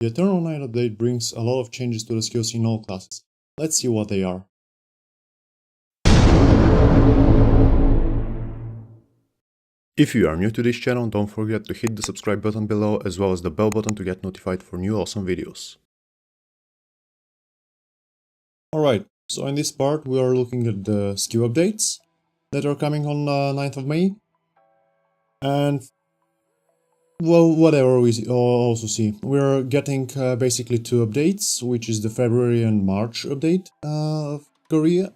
The Eternal Night update brings a lot of changes to the skills in all classes. Let's see what they are. If you are new to this channel, don't forget to hit the subscribe button below as well as the bell button to get notified for new awesome videos. Alright, so in this part we are looking at the skill updates that are coming on 9th of May. And well, whatever we also see. We're getting basically two updates, which is the February and March update of Korea.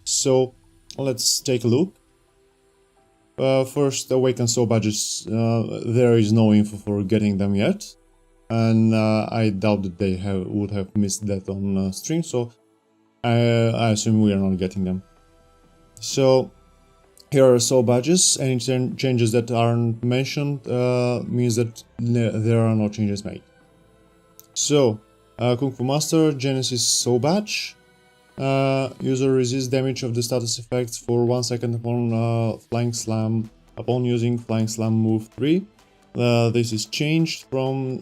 So let's take a look. First, Awaken Soul badges. There is no info for getting them yet, and I doubt that they would have missed that on stream, so I assume we are not getting them. So here are soul badges. Any changes that aren't mentioned means that there are no changes made. So Kung Fu Master Genesis soul badge. User resists damage of the status effects for 1 second upon Flying Slam upon using Flying Slam move 3. This is changed from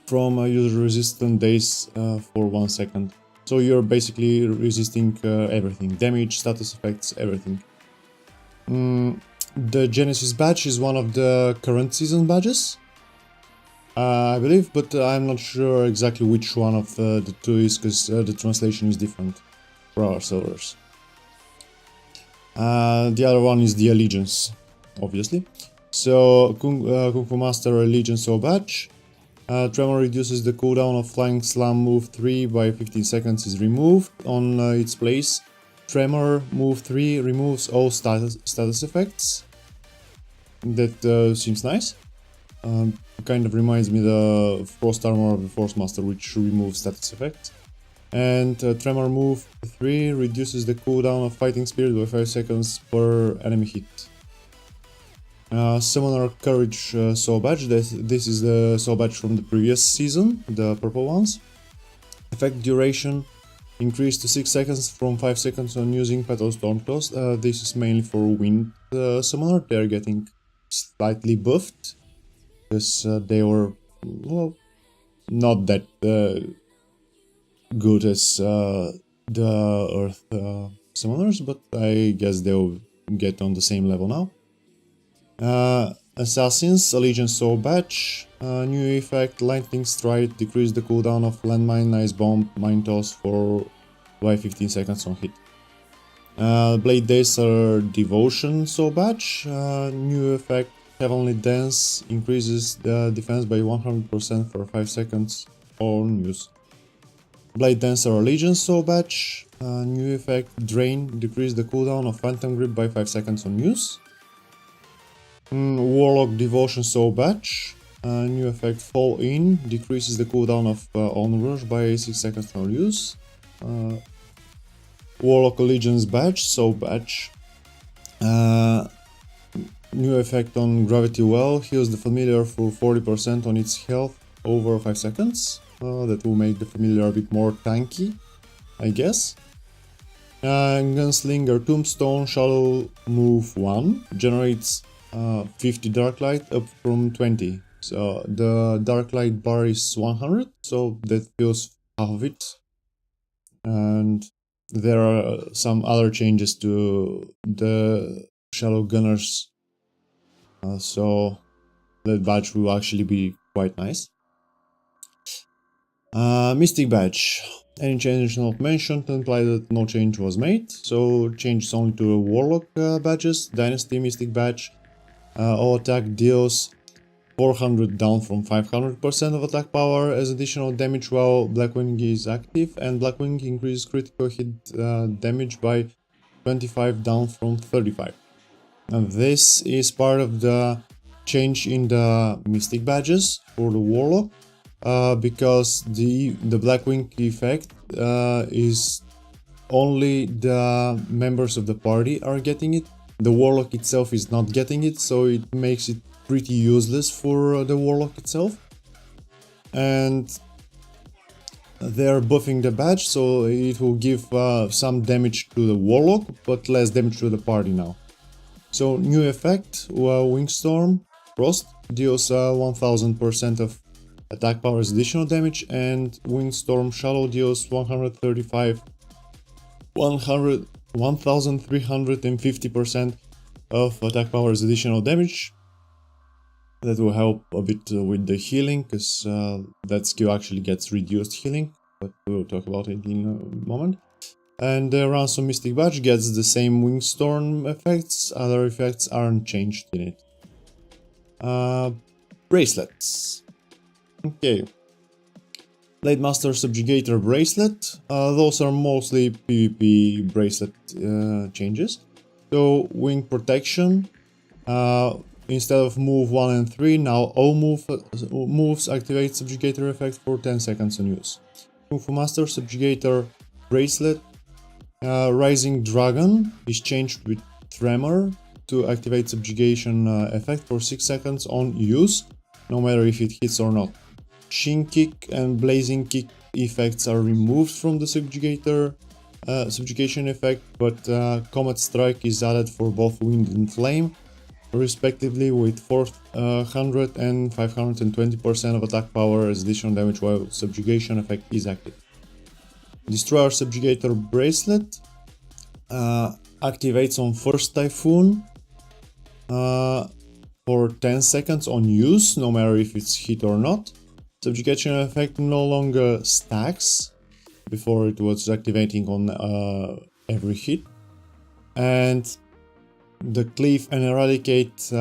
user resistant days for 1 second. So you're basically resisting everything, damage, status effects, everything. The Genesis badge is one of the current season badges, I believe, but I'm not sure exactly which one of the two is, because the translation is different for our servers. The other one is the Allegiance, obviously. So Kung Fu Master Allegiance Soul badge. Tremor reduces the cooldown of Flying Slam move 3 by 15 seconds is removed on its place. Tremor move 3 removes all status effects. That seems nice. Kind of reminds me the Frost Armor of the Force Master, which removes status effects. And Tremor move 3 reduces the cooldown of Fighting Spirit by 5 seconds per enemy hit. Summoner Courage Soul badge. This is the soul badge from the previous season, the purple ones. Effect duration increased to 6 seconds from 5 seconds on using Petal Stormclaws. This is mainly for Wind Summoner. They're getting slightly buffed, because they were, well, not that good as the Earth Summoners, but I guess they'll get on the same level now. Assassins Allegiance Soul badge. New effect, Lightning Strike, decrease the cooldown of Landmine, Ice Bomb, Mine Toss by 15 seconds on hit. Blade Dancer Devotion Soul badge. New effect, Heavenly Dance, increases the defense by 100% for 5 seconds on use. Blade Dancer Allegiance Soul badge. New effect, Drain, decrease the cooldown of Phantom Grip by 5 seconds on use. Warlock Devotion Soul badge. New effect, Fall In, decreases the cooldown of Onrush by 6 seconds on use. Warlock Allegiance badge, Soul badge. New effect on Gravity Well, heals the familiar for 40% on its health over 5 seconds. That will make the familiar a bit more tanky, I guess. Gunslinger Tombstone Shadow move 1 generates 50 Dark Light up from 20. So the Dark Light bar is 100, so that fills half of it. And there are some other changes to the Shadow Gunners. So that badge will actually be quite nice. Mystic badge. Any change not mentioned imply that no change was made. So changes only to Warlock badges. Dynasty Mystic badge. All attack deals 400 down from 500% of attack power as additional damage while Blackwing is active, and Blackwing increases critical hit damage by 25 down from 35. And this is part of the change in the Mystic badges for the Warlock, because the Blackwing effect is only the members of the party are getting it. The Warlock itself is not getting it, so it makes it pretty useless for the Warlock itself. And they're buffing the badge, so it will give some damage to the Warlock, but less damage to the party now. So new effect, Wingstorm. Frost deals 1000% of attack power as additional damage, and Windstorm Shadow deals 1350% of attack power as additional damage. That will help a bit with the healing, because that skill actually gets reduced healing, but we'll talk about it in a moment. And the Ransom Mystic Badge gets the same Windstorm effects, other effects aren't changed in it. Bracelets. Okay. Blademaster Subjugator Bracelet. Those are mostly PvP bracelet changes. So, Wing Protection. Instead of move 1 and 3, now all moves activate Subjugator effect for 10 seconds on use. Kung Fu Master Subjugator Bracelet. Rising Dragon is changed with Tremor to activate Subjugation effect for 6 seconds on use, no matter if it hits or not. Shin Kick and Blazing Kick effects are removed from the Subjugation effect, but Comet Strike is added for both Wind and Flame, respectively, with 400 and 520% of attack power as additional damage while Subjugation effect is active. Destroyer Subjugator Bracelet activates on first Typhoon for 10 seconds on use, no matter if it's hit or not. Subjugation effect no longer stacks. Before it was activating on every hit. And the Cleave and Eradicate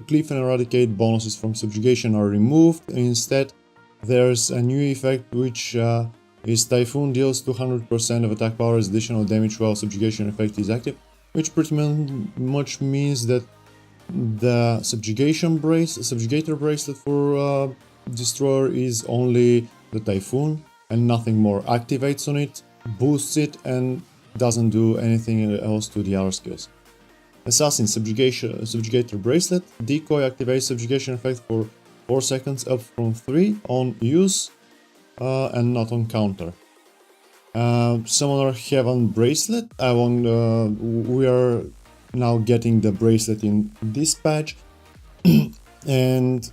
Cleave and Eradicate bonuses from Subjugation are removed. Instead, there's a new effect which is Typhoon deals 200% of attack power as additional damage while Subjugation effect is active, which pretty much means that the Subjugator Bracelet for Destroyer is only the Typhoon and nothing more. Activates on it, boosts it, and doesn't do anything else to the other skills. Assassin Subjugator Bracelet. Decoy activates Subjugation effect for 4 seconds up from 3 on use and not on counter. Summoner Heaven Bracelet. We are now getting the bracelet in this patch and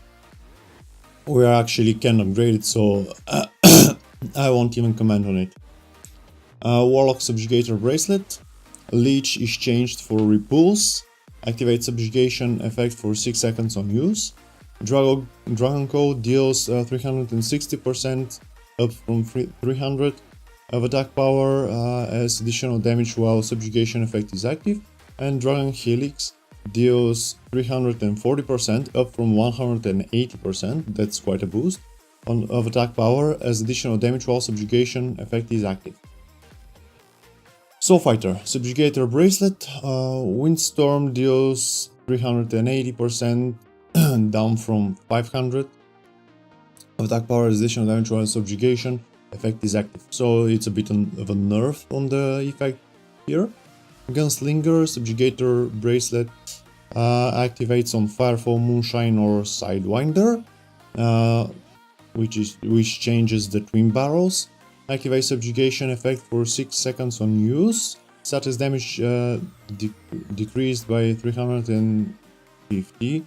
we actually can upgrade it, so I won't even comment on it. Warlock Subjugator Bracelet. Leech is changed for Repulse. Activate Subjugation effect for 6 seconds on use. Dragon Code deals 360% up from 300 of attack power as additional damage while Subjugation effect is active. And Dragon Helix deals 340% up from 180%, that's quite a boost, of attack power as additional damage while Subjugation effect is active. Soul Fighter Subjugator Bracelet. Windstorm deals 380% down from 500 of attack power as additional damage while Subjugation effect is active, so it's a bit of a nerf on the effect here. Gunslinger Subjugator Bracelet activates on Firefall, Moonshine or Sidewinder, which changes the twin barrels. Activate Subjugation effect for 6 seconds on use. Status damage decreased by 350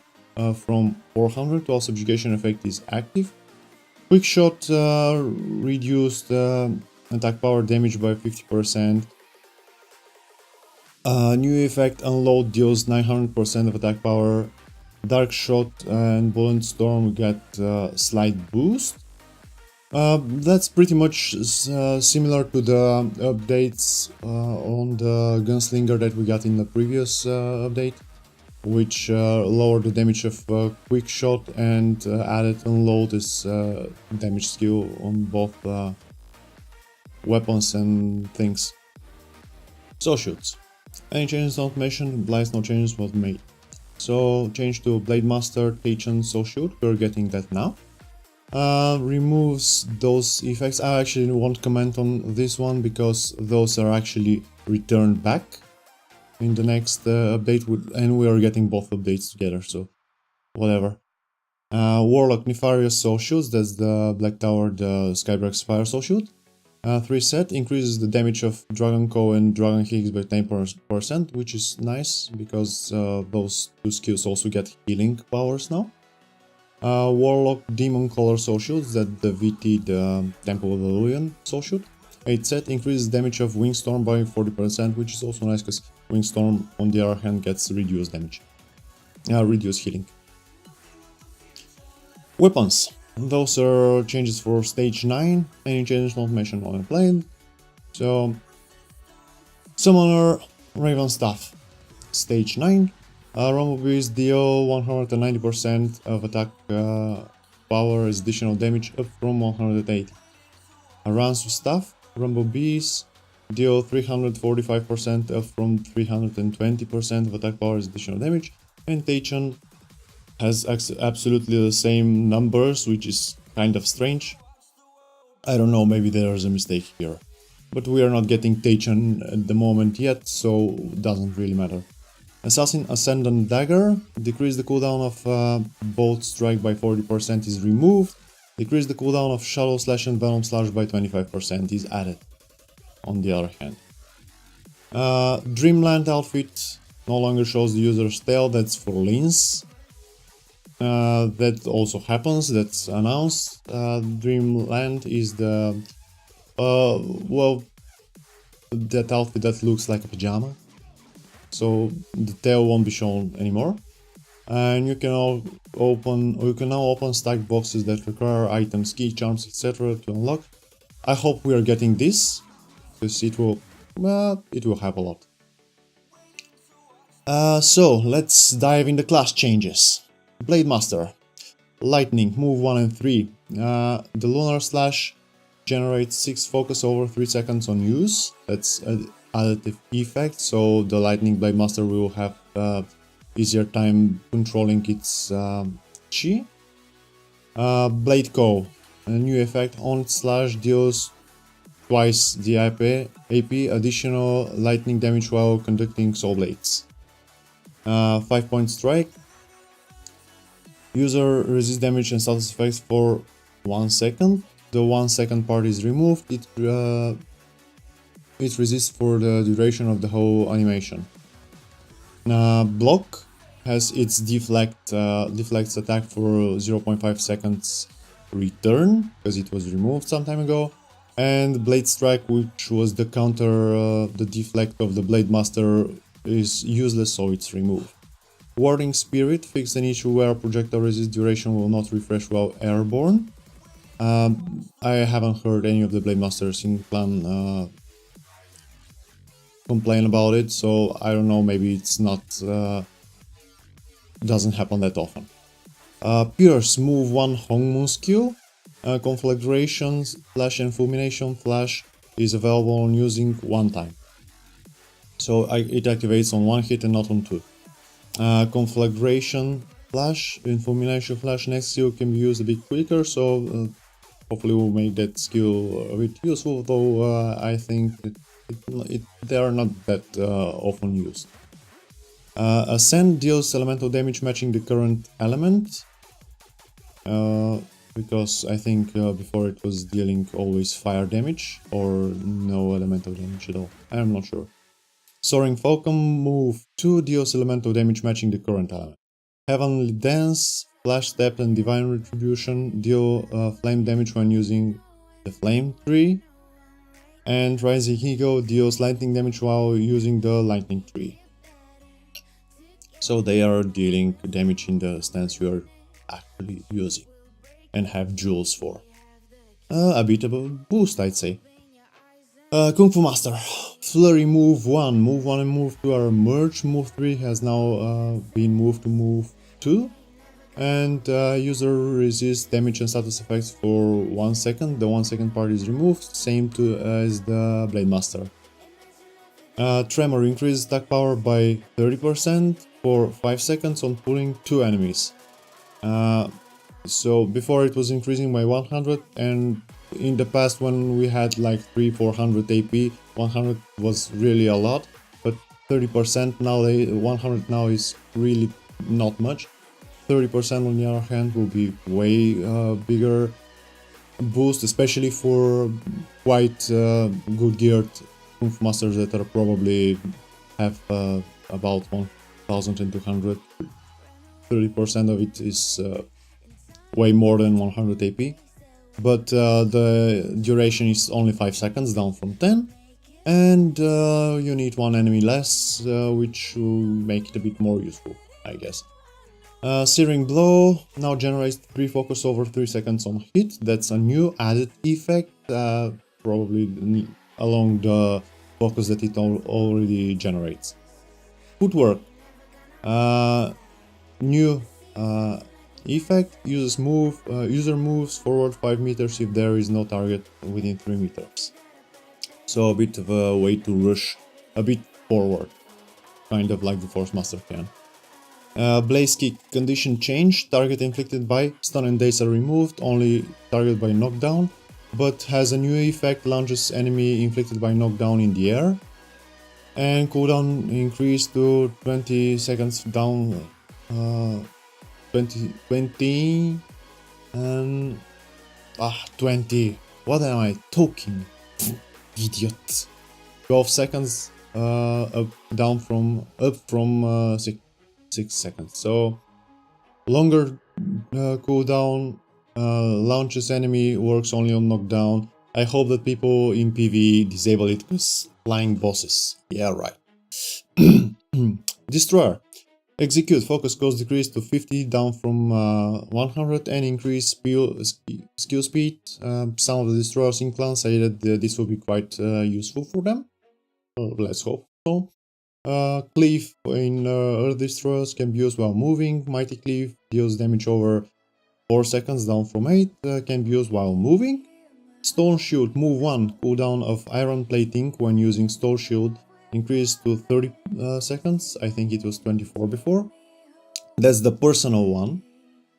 from 400 while Subjugation effect is active. Quick Shot reduced attack power damage by 50%. New effect Unload deals 900% of attack power. Dark Shot and Bulletstorm get slight boost. That's pretty much similar to the updates on the Gunslinger that we got in the previous update, which lowered the damage of Quick Shot and added Unload as damage skill on both weapons and things. Soul Shoots. Any changes not mentioned implies no changes was made. So change to Blademaster Taichan Soul Shoot, we're getting that now. Removes those effects. I actually won't comment on this one because those are actually returned back in the next update, and we are getting both updates together, so whatever. Warlock Nefarious Soul Shoots, that's the Black Tower, the Skybreak Fire Soul Shoot. 3 set increases the damage of Dragon Co and Dragon Higgs by 10%, which is nice because those two skills also get healing powers now. Warlock Demon Color Soul Shields, that the VT, the Temple of Illusion Soul Shield. 8 set increases damage of Wingstorm by 40%, which is also nice because Wingstorm on the other hand gets reduced damage. Reduced healing. Weapons. Those are changes for stage 9, any changes not mentioned on the plane. So, Summoner Raven Staff, stage 9. Rumble Beast deal 190% of attack power as additional damage up from 180. Ransu Staff, Rumble Beast deal 345% up from 320% of attack power as additional damage. And Taichan has absolutely the same numbers, which is kind of strange. I don't know, maybe there's a mistake here. But we are not getting Taichan at the moment yet, so it doesn't really matter. Assassin Ascendant Dagger, decrease the cooldown of Bolt Strike by 40% is removed. Decrease the cooldown of Shadow Slash and Venom Slash by 25% is added, on the other hand. Dreamland Outfit no longer shows the user's tail, that's for Lins. That also happens, that's announced. Dreamland is the well, that outfit that looks like a pajama, so the tail won't be shown anymore. And you can now open stacked boxes that require items, key charms, etc. to unlock. I hope we are getting this, because it will help a lot. So let's dive in the class changes. Blade Master, Lightning, move 1 and 3. The Lunar Slash generates 6 focus over 3 seconds on use. That's an additive effect, so the Lightning Blade Master will have easier time controlling its chi. Blade Co, a new effect, on its slash deals twice the AP additional lightning damage while conducting soul blades. 5-point strike. User resists damage and status effects for 1 second. The 1 second part is removed. It resists for the duration of the whole animation. Block has its deflects attack for 0.5 seconds return, because it was removed some time ago. And Blade Strike, which was the counter, the deflect of the Blade Master, is useless, so it's removed. Warding Spirit, fixed an issue where projectile resist duration will not refresh while airborne. I haven't heard any of the Blade Masters in clan complain about it, so I don't know, maybe it's not doesn't happen that often. Pierce, move 1 Hongmoon skill. Conflagration Flash and Fulmination Flash is available on using 1 time. So it activates on 1 hit and not on 2. Conflagration Flash and Fulmination Flash next skill can be used a bit quicker, so hopefully we'll make that skill a bit useful, though I think they are not that often used. Ascend deals elemental damage matching the current element, because I think before it was dealing always fire damage or no elemental damage at all. I'm not sure. Soaring Falcon, move 2, deals elemental damage matching the current element. Heavenly Dance, Flash Step and Divine Retribution deal flame damage when using the Flame Tree. And Rising Eagle deals lightning damage while using the Lightning Tree. So they are dealing damage in the stance you are actually using and have jewels for. A bit of a boost, I'd say. Kung Fu Master, Flurry, move 1. Move 1 and move 2 are merged. Move 3 has now been moved to move 2. And user resists damage and status effects for 1 second. The 1 second part is removed, same as the Blade Master. Tremor, increases attack power by 30% for 5 seconds on pulling 2 enemies. So before it was increasing by 100, and in the past when we had like 300-400 AP, 100 was really a lot, but 30% now, 100 now is really not much. 30% on the other hand will be way bigger boost, especially for quite good geared Kung Fu Masters that are probably have about 1200. 30% of it is way more than 100 AP. But the duration is only 5 seconds, down from 10. And you need one enemy less, which will make it a bit more useful, I guess. Searing Blow now generates 3 focus over 3 seconds on hit. That's a new added effect, probably along the focus that it already generates. Footwork. New effect. User moves forward 5 meters if there is no target within 3 meters. So a bit of a way to rush a bit forward, kind of like the Force Master can. Blaze Kick condition change. Target inflicted by stun and daze are removed, only target by knockdown, but has a new effect, launches enemy inflicted by knockdown in the air. And cooldown increased to 20 seconds down, 20 and 20. What am I talking? Idiot. 12 seconds down from 6 seconds. So longer cooldown, launches enemy, works only on knockdown. I hope that people in PvE disable it because flying bosses. Yeah, right. Destroyer. Execute. Focus cost decreased to 50, down from 100, and increase skill speed. Some of the destroyers in clan say that this will be quite useful for them. Let's hope so. Cleave in Earth Destroyers can be used while moving. Mighty Cleave deals damage over 4 seconds, down from 8, can be used while moving. Stone Shield, move 1, cooldown of Iron Plating when using Stone Shield increased to 30 seconds. I think it was 24 before. That's the personal one,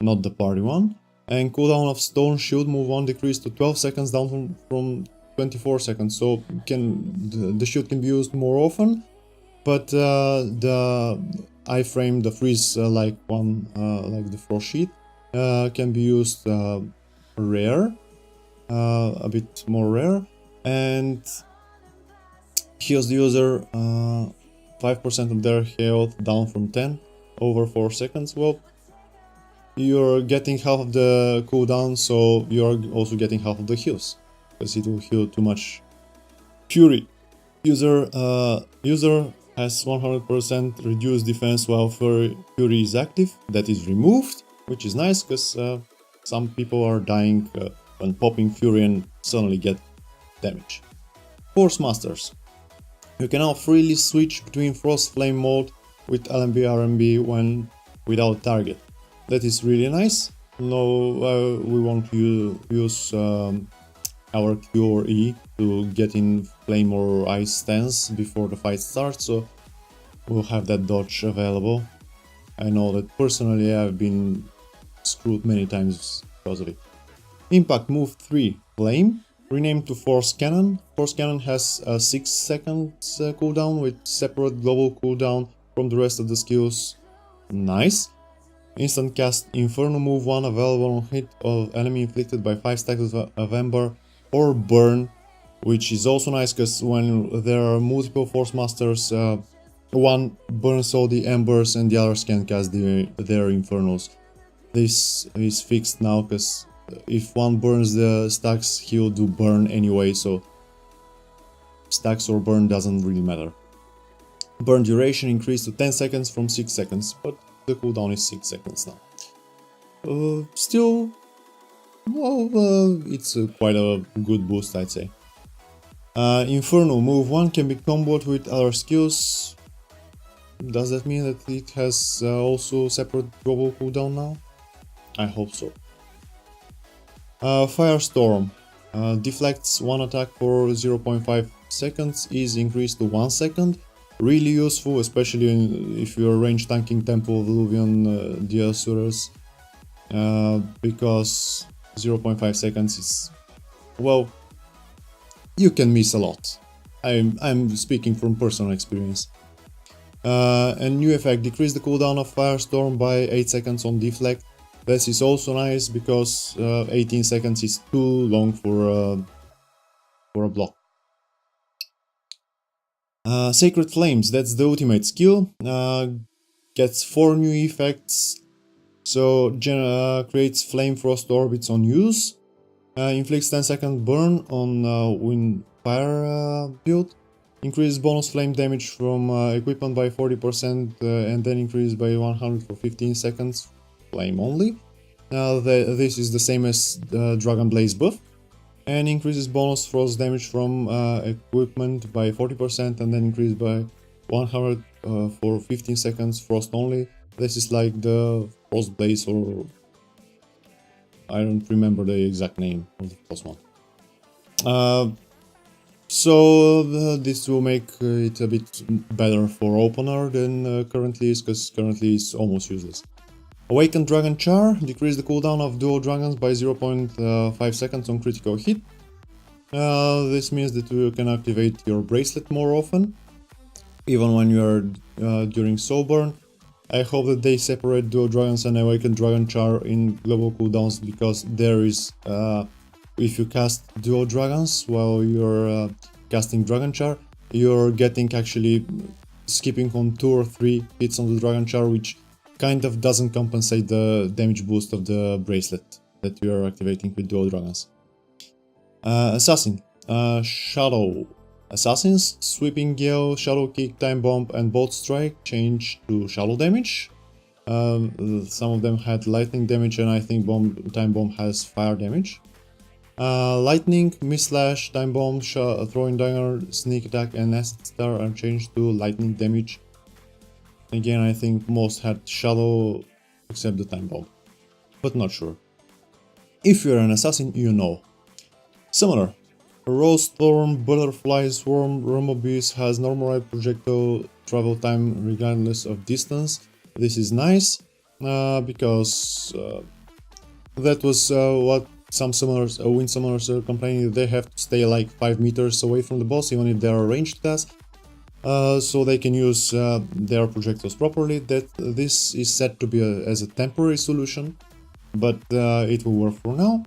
not the party one. And cooldown of Stone Shield, move 1, decreased to 12 seconds, down from 24 seconds. So the shield can be used more often. But the iframe, the freeze like one, like the Frost Sheet, can be used rare, a bit more rare, and heals the user 5% of their health, down from 10 over 4 seconds. Well, you're getting half of the cooldown, so you're also getting half of the heals, because it will heal too much. Fury. User has 100% reduced defense while Fury is active. That is removed, which is nice, because some people are dying when popping Fury and suddenly get damage. Force Masters. You can now freely switch between Frost Flame mode with LMB RMB when without target. That is really nice. No, we want to use our Q or E to get in flame or ice stance before the fight starts, so we'll have that dodge available. I know that personally I've been screwed many times because of it. Impact move 3, Flame. Renamed to Force Cannon. Force Cannon has a 6 seconds cooldown with separate global cooldown from the rest of the skills. Nice. Instant cast Inferno, move 1, available on hit of enemy inflicted by 5 stacks of Ember or Burn, which is also nice because when there are multiple Force Masters, one burns all the Embers and the others can cast their Infernos. This is fixed now because if one burns the stacks, he'll do burn anyway, so stacks or burn doesn't really matter. Burn duration increased to 10 seconds from 6 seconds, but the cooldown is 6 seconds now. Still, well, it's quite a good boost, I'd say. Inferno, move 1 can be comboed with other skills. Does that mean that it has also separate global cooldown now? I hope so. Firestorm deflects 1 attack for 0.5 seconds, is increased to 1 second. Really useful, especially if you're range tanking Temple of Illuvion the Asuras, because 0.5 seconds is, well, you can miss a lot. I'm speaking from personal experience. And new effect, decrease the cooldown of Firestorm by 8 seconds on deflect. This is also nice because 18 seconds is too long for a block. Sacred Flames, that's the ultimate skill. Gets 4 new effects. So creates flame frost orbits on use. Inflicts 10-second burn on wind fire build. Increase bonus flame damage from equipment by 40% and then increase by 100 for 15 seconds. Flame only. This is the same as Dragon Blaze buff. And increases bonus frost damage from equipment by 40% and then increase by 100 for 15 seconds frost only. This is like the Frost Blaze, or I don't remember the exact name of the first one. This will make it a bit better for opener than currently is, because currently it's almost useless. Awakened Dragon Char, decrease the cooldown of dual dragons by 0.5 seconds on critical hit. This means that you can activate your bracelet more often, even when you are during Soulburn. I hope that they separate dual dragons and awakened Dragon Char in global cooldowns, because there is, if you cast dual dragons while you're casting Dragon Char, you're getting actually skipping on 2 or 3 hits on the Dragon Char, which kind of doesn't compensate the damage boost of the bracelet that you are activating with dual dragons. Assassin, Shadow. Assassins, Sweeping Gale, Shadow Kick, Time Bomb and Bolt Strike change to shadow damage. Some of them had lightning damage, and I think Time Bomb has fire damage. Lightning, Mist Slash, Time Bomb, Throwing Dagger, Sneak Attack and Acid Star are changed to lightning damage. Again, I think most had Shadow except the Time Bomb, but not sure. If you're an assassin, you know. Summoner. Rose Storm, Butterfly Swarm, Rumobees has normalized projectile travel time regardless of distance. This is nice, because that was what some summoners, wind summoners are complaining, they have to stay like 5 meters away from the boss even if they are ranged tasks. So they can use their projectiles properly. That this is set to be as a temporary solution, but it will work for now.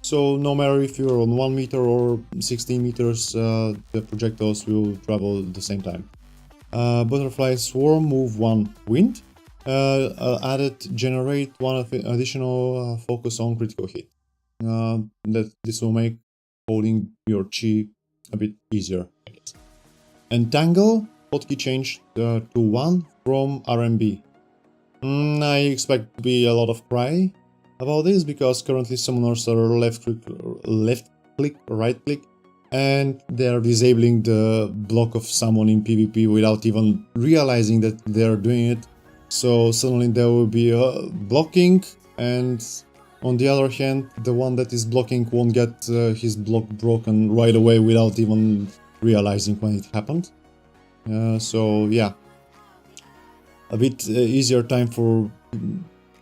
So no matter if you're on 1 meter or 16 meters, the projectiles will travel at the same time. Butterfly Swarm, move 1 wind. Added generate 1 additional focus on critical hit. This will make holding your chi a bit easier, I guess. Entangle, hotkey changed to 1 from RMB. I expect to be a lot of cry about this, because currently summoners are left click, right click, and they are disabling the block of summon in PvP without even realizing that they are doing it. So suddenly there will be blocking, and on the other hand, the one that is blocking won't get his block broken right away without even realizing when it happened. So yeah, a bit easier time for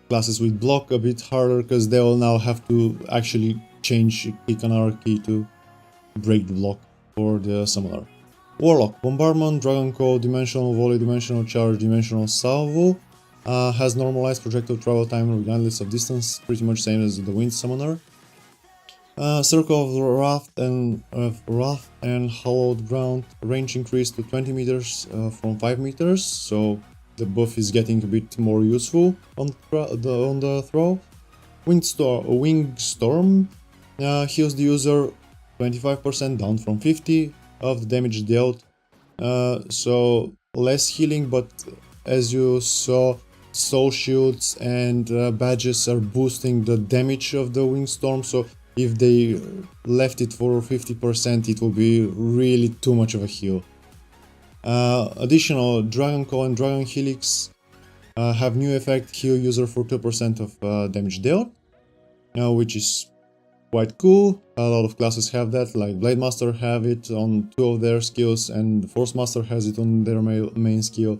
classes with block, a bit harder because they will now have to actually change kick anarchy to break the block for the summoner. Warlock, Bombardment, Dragon Call, Dimensional Volley, Dimensional Charge, Dimensional Salvo, has normalized projectile travel time regardless of distance, pretty much same as the Wind Summoner. Circle of Wrath and Hallowed Ground, range increased to 20 meters from 5 meters, so the buff is getting a bit more useful on the throw. Wing Storm heals the user 25% down from 50 of the damage dealt. So less healing, but as you saw, soul shields and badges are boosting the damage of the Wing Storm, so if they left it for 50%, it will be really too much of a heal. Additional Dragon Call and Dragon Helix have new effect, heal user for 2% of damage dealt, which is quite cool. A lot of classes have that, like Blade Master have it on 2 of their skills, and Force Master has it on their main skill.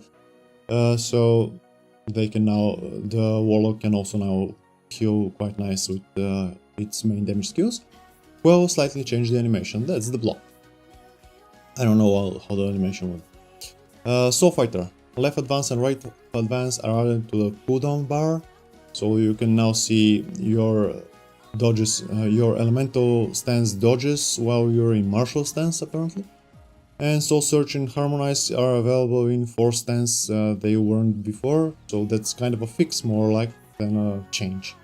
So they can now, the Warlock can also now heal quite nice with its main damage skills. Well, slightly change the animation, that's the block. I don't know how the animation went. Soul Fighter, left advance and right advance are added to the cooldown bar. So you can now see your dodges, your elemental stance dodges while you're in martial stance apparently. And Soul Search and Harmonize are available in Force stance, they weren't before, so that's kind of a fix more like than a change.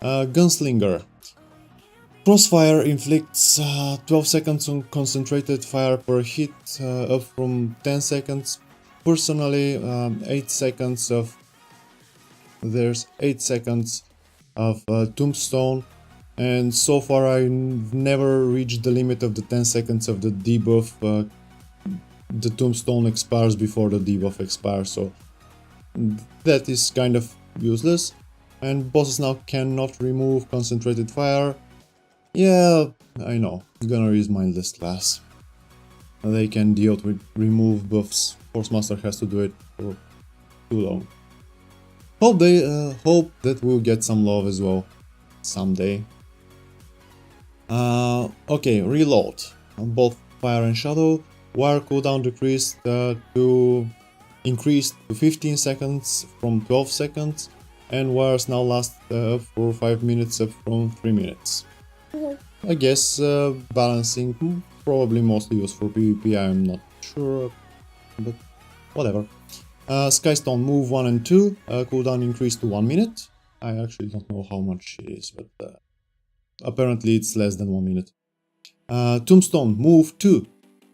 Gunslinger. Crossfire inflicts 12 seconds on concentrated fire per hit, up from 10 seconds. Personally, 8 seconds of... There's 8 seconds of Tombstone, and so far I've never reached the limit of the 10 seconds of the debuff. The Tombstone expires before the debuff expires, so that is kind of useless. And bosses now cannot remove concentrated fire. Yeah, I know, Gunner is mindless class. They can deal with remove buffs. Force Master has to do it for too long. Hope that we'll get some love as well someday. Okay, reload on both Fire and Shadow. Wire cooldown decreased increased to 15 seconds from 12 seconds, and wires now last for 5 minutes up from 3 minutes. I guess balancing, probably mostly used for PvP, I'm not sure, but whatever. Skystone move 1 and 2, cooldown increased to 1 minute. I actually don't know how much it is, but apparently it's less than 1 minute. Tombstone move 2,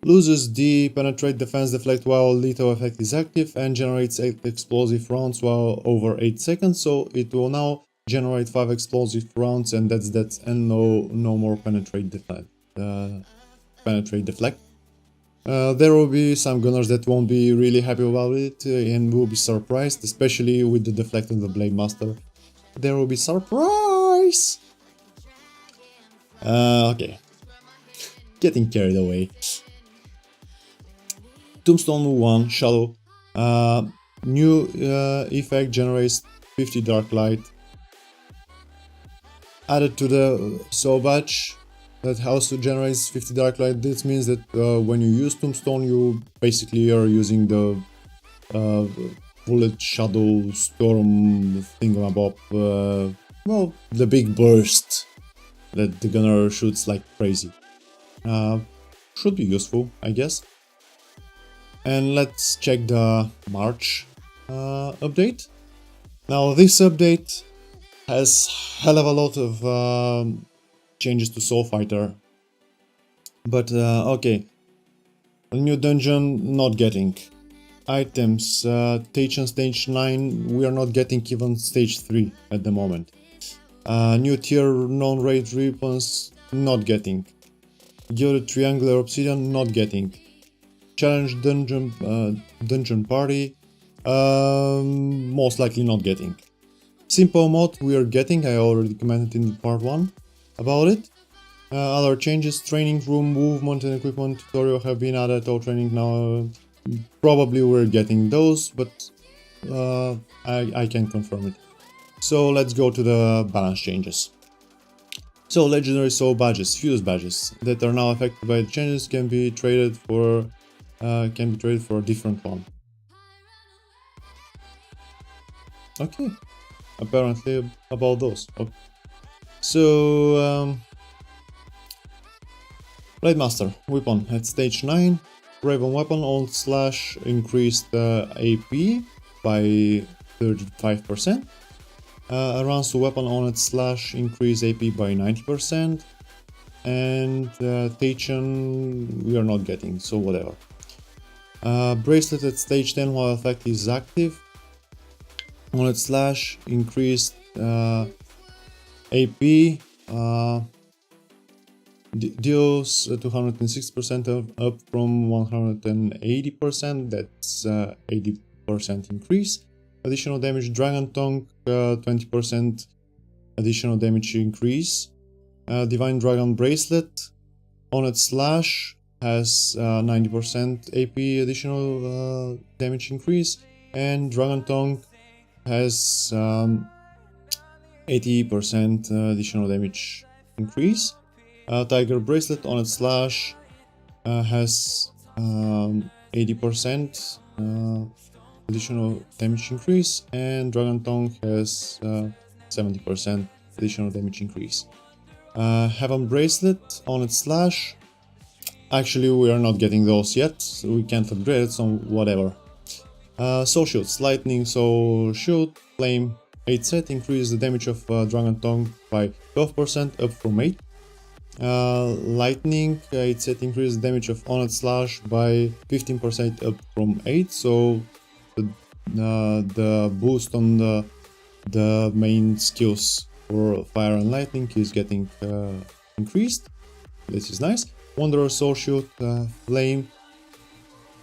loses the penetrate, defense, deflect while lethal effect is active, and generates 8 explosive rounds while over 8 seconds, so it will now generate 5 explosive rounds, and that's that, and no more penetrate, deflect. There will be some gunners that won't be really happy about it and will be surprised, especially with the deflect of the Blade Master. There will be surprise! Okay. Getting carried away. Tombstone 1, Shadow. New effect generates 50 Dark Light. Added to the Soul Badge that also generates 50 Dark Light. This means that when you use Tombstone, you basically are using the Bullet Shadow Storm thingamabob. Well, the big burst that the gunner shoots like crazy. Should be useful, I guess. And let's check the March update. Now this update has hell of a lot of changes to Soul Fighter. But okay. A new dungeon, not getting. Items, Taichan stage 9, we are not getting even stage 3 at the moment. New tier non-raid weapons, not getting. Gilded Triangular Obsidian, not getting. Challenge dungeon party, most likely not getting. Simple mod we are getting, I already commented in part 1 about it. Other changes, training room, movement and equipment tutorial have been added, all training now, probably we're getting those, but I can't confirm it. So let's go to the balance changes. So legendary soul badges, fuse badges that are now affected by the changes can be traded for a different one. Okay, apparently about those. Okay. So Blade Master weapon at stage 9, Raven weapon on slash increased AP by 35%. Aransu weapon on its slash increase AP by 90%, and Taichan we are not getting, so whatever. Bracelet at stage 10 while effect is active, on its slash increased AP, deals 206% up from 180%, that's 80% increase. Additional damage, Dragon Tongue, 20% additional damage increase. Divine Dragon Bracelet on its slash has 90% AP additional damage increase, and Dragon Tongue has 80% additional damage increase. Tiger Bracelet on its slash has 80% additional damage increase, and Dragon Tongue has 70% additional damage increase. Heaven Bracelet on its slash. Actually, we are not getting those yet, so we can't upgrade it, so whatever. Soul Shoots, Lightning, Soul Shoot, Flame, 8 set, increase the damage of Dragon Tongue by 12% up from 8. Lightning, 8 set, increase the damage of Honest Slash by 15% up from 8, so the boost on the main skills for Fire and Lightning is getting increased. This is nice. Wanderer, Soul Shoot, Flame,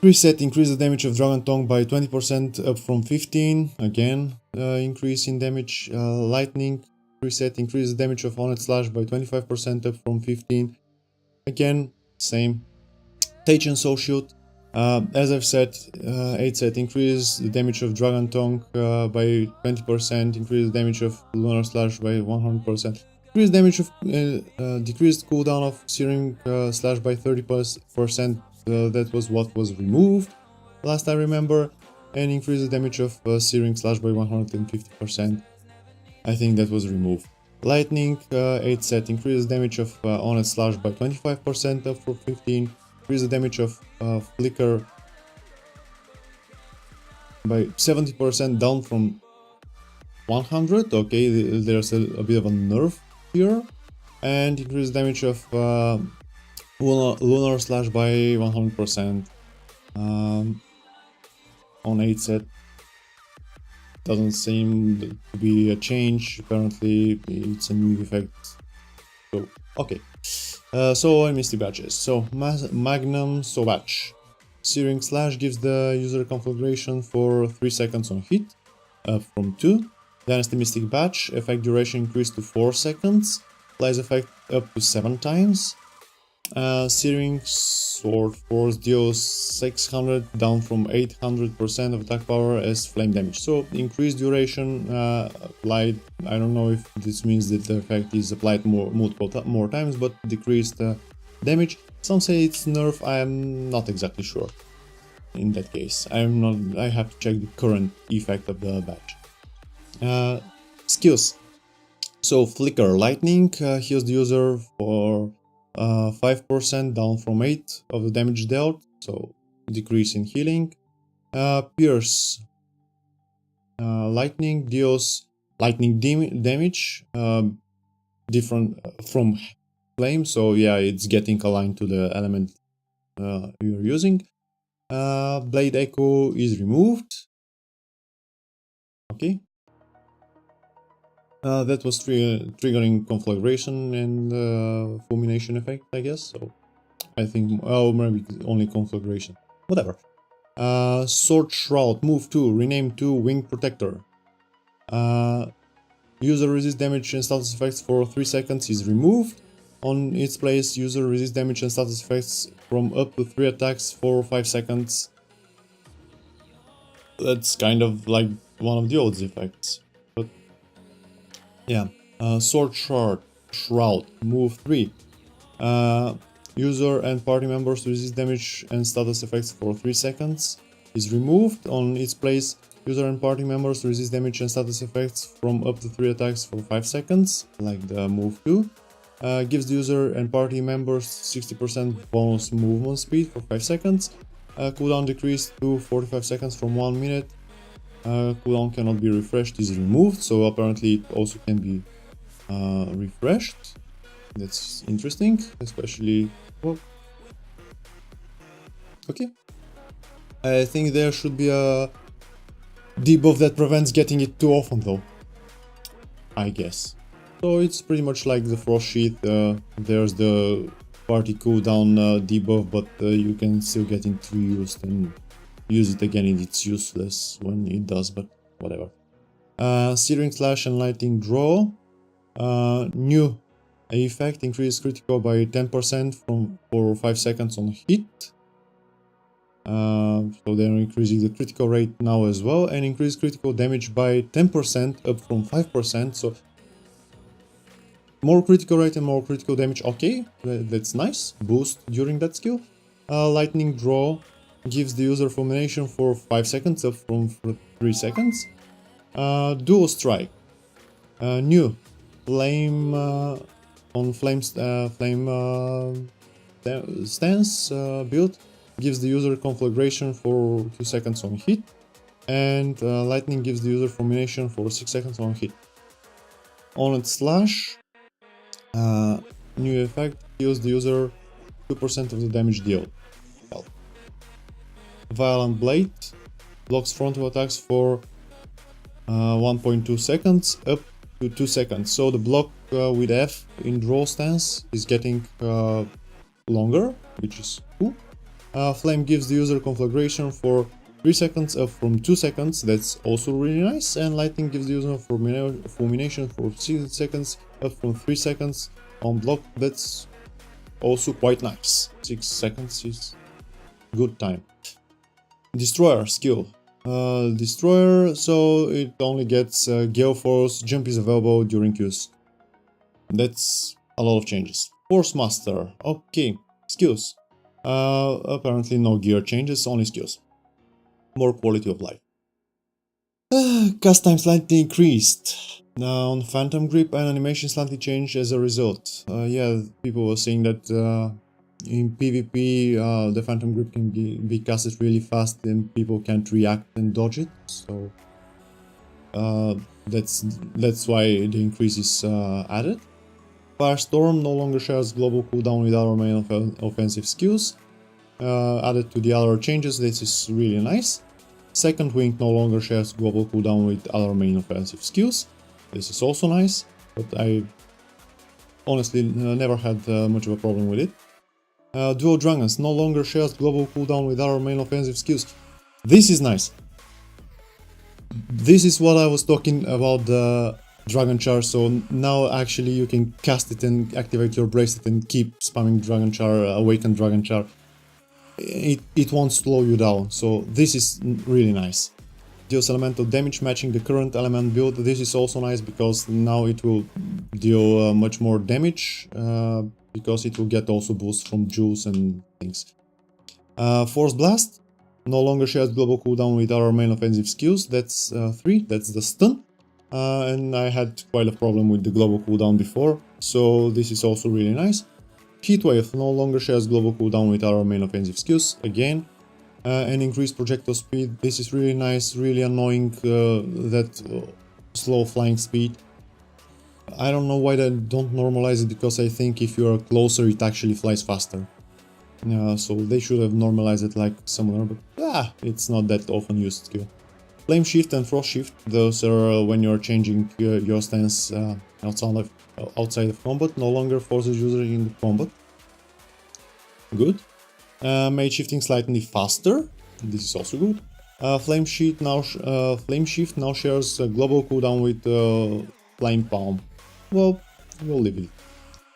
3 set, increase the damage of Dragon Tongue by 20% up from 15, again increase in damage. Lightning, 3 set, increase the damage of Honest Slash by 25% up from 15, again same. Teijin Soul Shoot, as I've said, 8 set, increase the damage of Dragon Tongue by 20%, increase the damage of Lunar Slash by 100%, increase damage of decreased cooldown of Searing Slash by 30%, that was what was removed last I remember, and increase the damage of Searing Slash by 150%, I think that was removed. Lightning, 8 set, increase the damage of Honest Slash by 25% up from 15, increase the damage of Flicker by 70% down from 100, okay, there's a bit of a nerf here, and increase the damage of Lunar Slash by 100% on 8 set. Doesn't seem to be a change, apparently it's a new effect, so okay. Soul and Mystic Badges. So Magnum Sauvage. Searing Slash gives the user conflagration for 3 seconds on hit, up from 2. Dynasty Mystic Badge, effect duration increased to 4 seconds, applies effect up to 7 times. Searing Sword Force deals 600 down from 800% of attack power as flame damage. So increased duration applied. I don't know if this means that the effect is applied more times, but decreased damage. Some say it's nerf. I am not exactly sure. In that case, I have to check the current effect of the badge. Skills. So Flicker Lightning heals the user for 5% down from 8 of the damage dealt, so decrease in healing. Pierce Lightning deals lightning damage, different from flame, so yeah, it's getting aligned to the element you're using. Blade Echo is removed. Okay. That was triggering conflagration and fulmination effect, I guess. So I think, oh, maybe only conflagration. Whatever. Sword Shroud, move 2, rename to Wing Protector. User resist damage and status effects for 3 seconds is removed. On its place, user resist damage and status effects from up to 3 attacks for 5 seconds. That's kind of like one of the old effects. Yeah, Sword Shroud, move 3. User and party members resist damage and status effects for 3 seconds is removed. On its place, user and party members resist damage and status effects from up to 3 attacks for 5 seconds, like the move 2. Gives the user and party members 60% bonus movement speed for 5 seconds. Cooldown decreased to 45 seconds from 1 minute. Cooldown cannot be refreshed is removed, so apparently it also can be refreshed. That's interesting, especially... well, okay. I think there should be a debuff that prevents getting it too often though, I guess. So it's pretty much like the Frost Sheath. There's the party cooldown debuff, but you can still get introduced and use it again, and it's useless when it does, but whatever. Searing Slash and Lightning Draw. New effect, increase critical by 10% for 5 seconds on hit. So they're increasing the critical rate now as well, and increase critical damage by 10% up from 5%. So more critical rate and more critical damage. Okay, that's nice. Boost during that skill. Lightning Draw. gives the user fulmination for 5 seconds, up from 3 seconds. Dual strike. New flame on flame stance build gives the user conflagration for 2 seconds on hit, and lightning gives the user fulmination for 6 seconds on hit. On its slash, new effect heals the user 2% of the damage dealt. Violent Blade blocks frontal attacks for 1.2 seconds up to 2 seconds. So the block with F in draw stance is getting longer, which is cool. Flame gives the user conflagration for 3 seconds up from 2 seconds, that's also really nice. And Lightning gives the user fulmination for 6 seconds up from 3 seconds on block, that's also quite nice. 6 seconds is good time. Destroyer skill. Destroyer, so it only gets Gale Force, jump is available during use. That's a lot of changes. Force Master, okay. Skills. Apparently no gear changes, only skills. More quality of life. Cast time slightly increased. Now on Phantom Grip and animation slightly changed as a result. Yeah, people were saying that in PvP the Phantom Grip can be casted really fast and people can't react and dodge it, so that's why the increase is added. Firestorm no longer shares global cooldown with other main offensive skills. Added to the other changes, this is really nice. Second Wind no longer shares global cooldown with other main offensive skills. This is also nice, but I honestly never had much of a problem with it. Dual Dragons no longer shares global cooldown with other main offensive skills. This is nice. This is what I was talking about the Dragon Char, so now actually you can cast it and activate your bracelet and keep spamming Dragon Char, Awaken Dragon Char. It won't slow you down, so this is really nice. Deals elemental damage matching the current element build. This is also nice because now it will deal much more damage, because it will get also boosts from jewels and things. Force Blast no longer shares global cooldown with our main offensive skills. That's 3, that's the stun. And I had quite a problem with the global cooldown before, so this is also really nice. Heatwave no longer shares global cooldown with our main offensive skills, again. And increased projectile speed, this is really nice, really annoying, that slow flying speed. I don't know why they don't normalize it, because I think if you are closer it actually flies faster. So they should have normalized it like somewhere, but it's not that often used skill. Flame Shift and Frost Shift, those are when you're changing your stance outside of combat, no longer forces user in combat. Good. Made shifting slightly faster, this is also good. Flame Shift now shares a global cooldown with Flame Palm. Well, we'll leave it.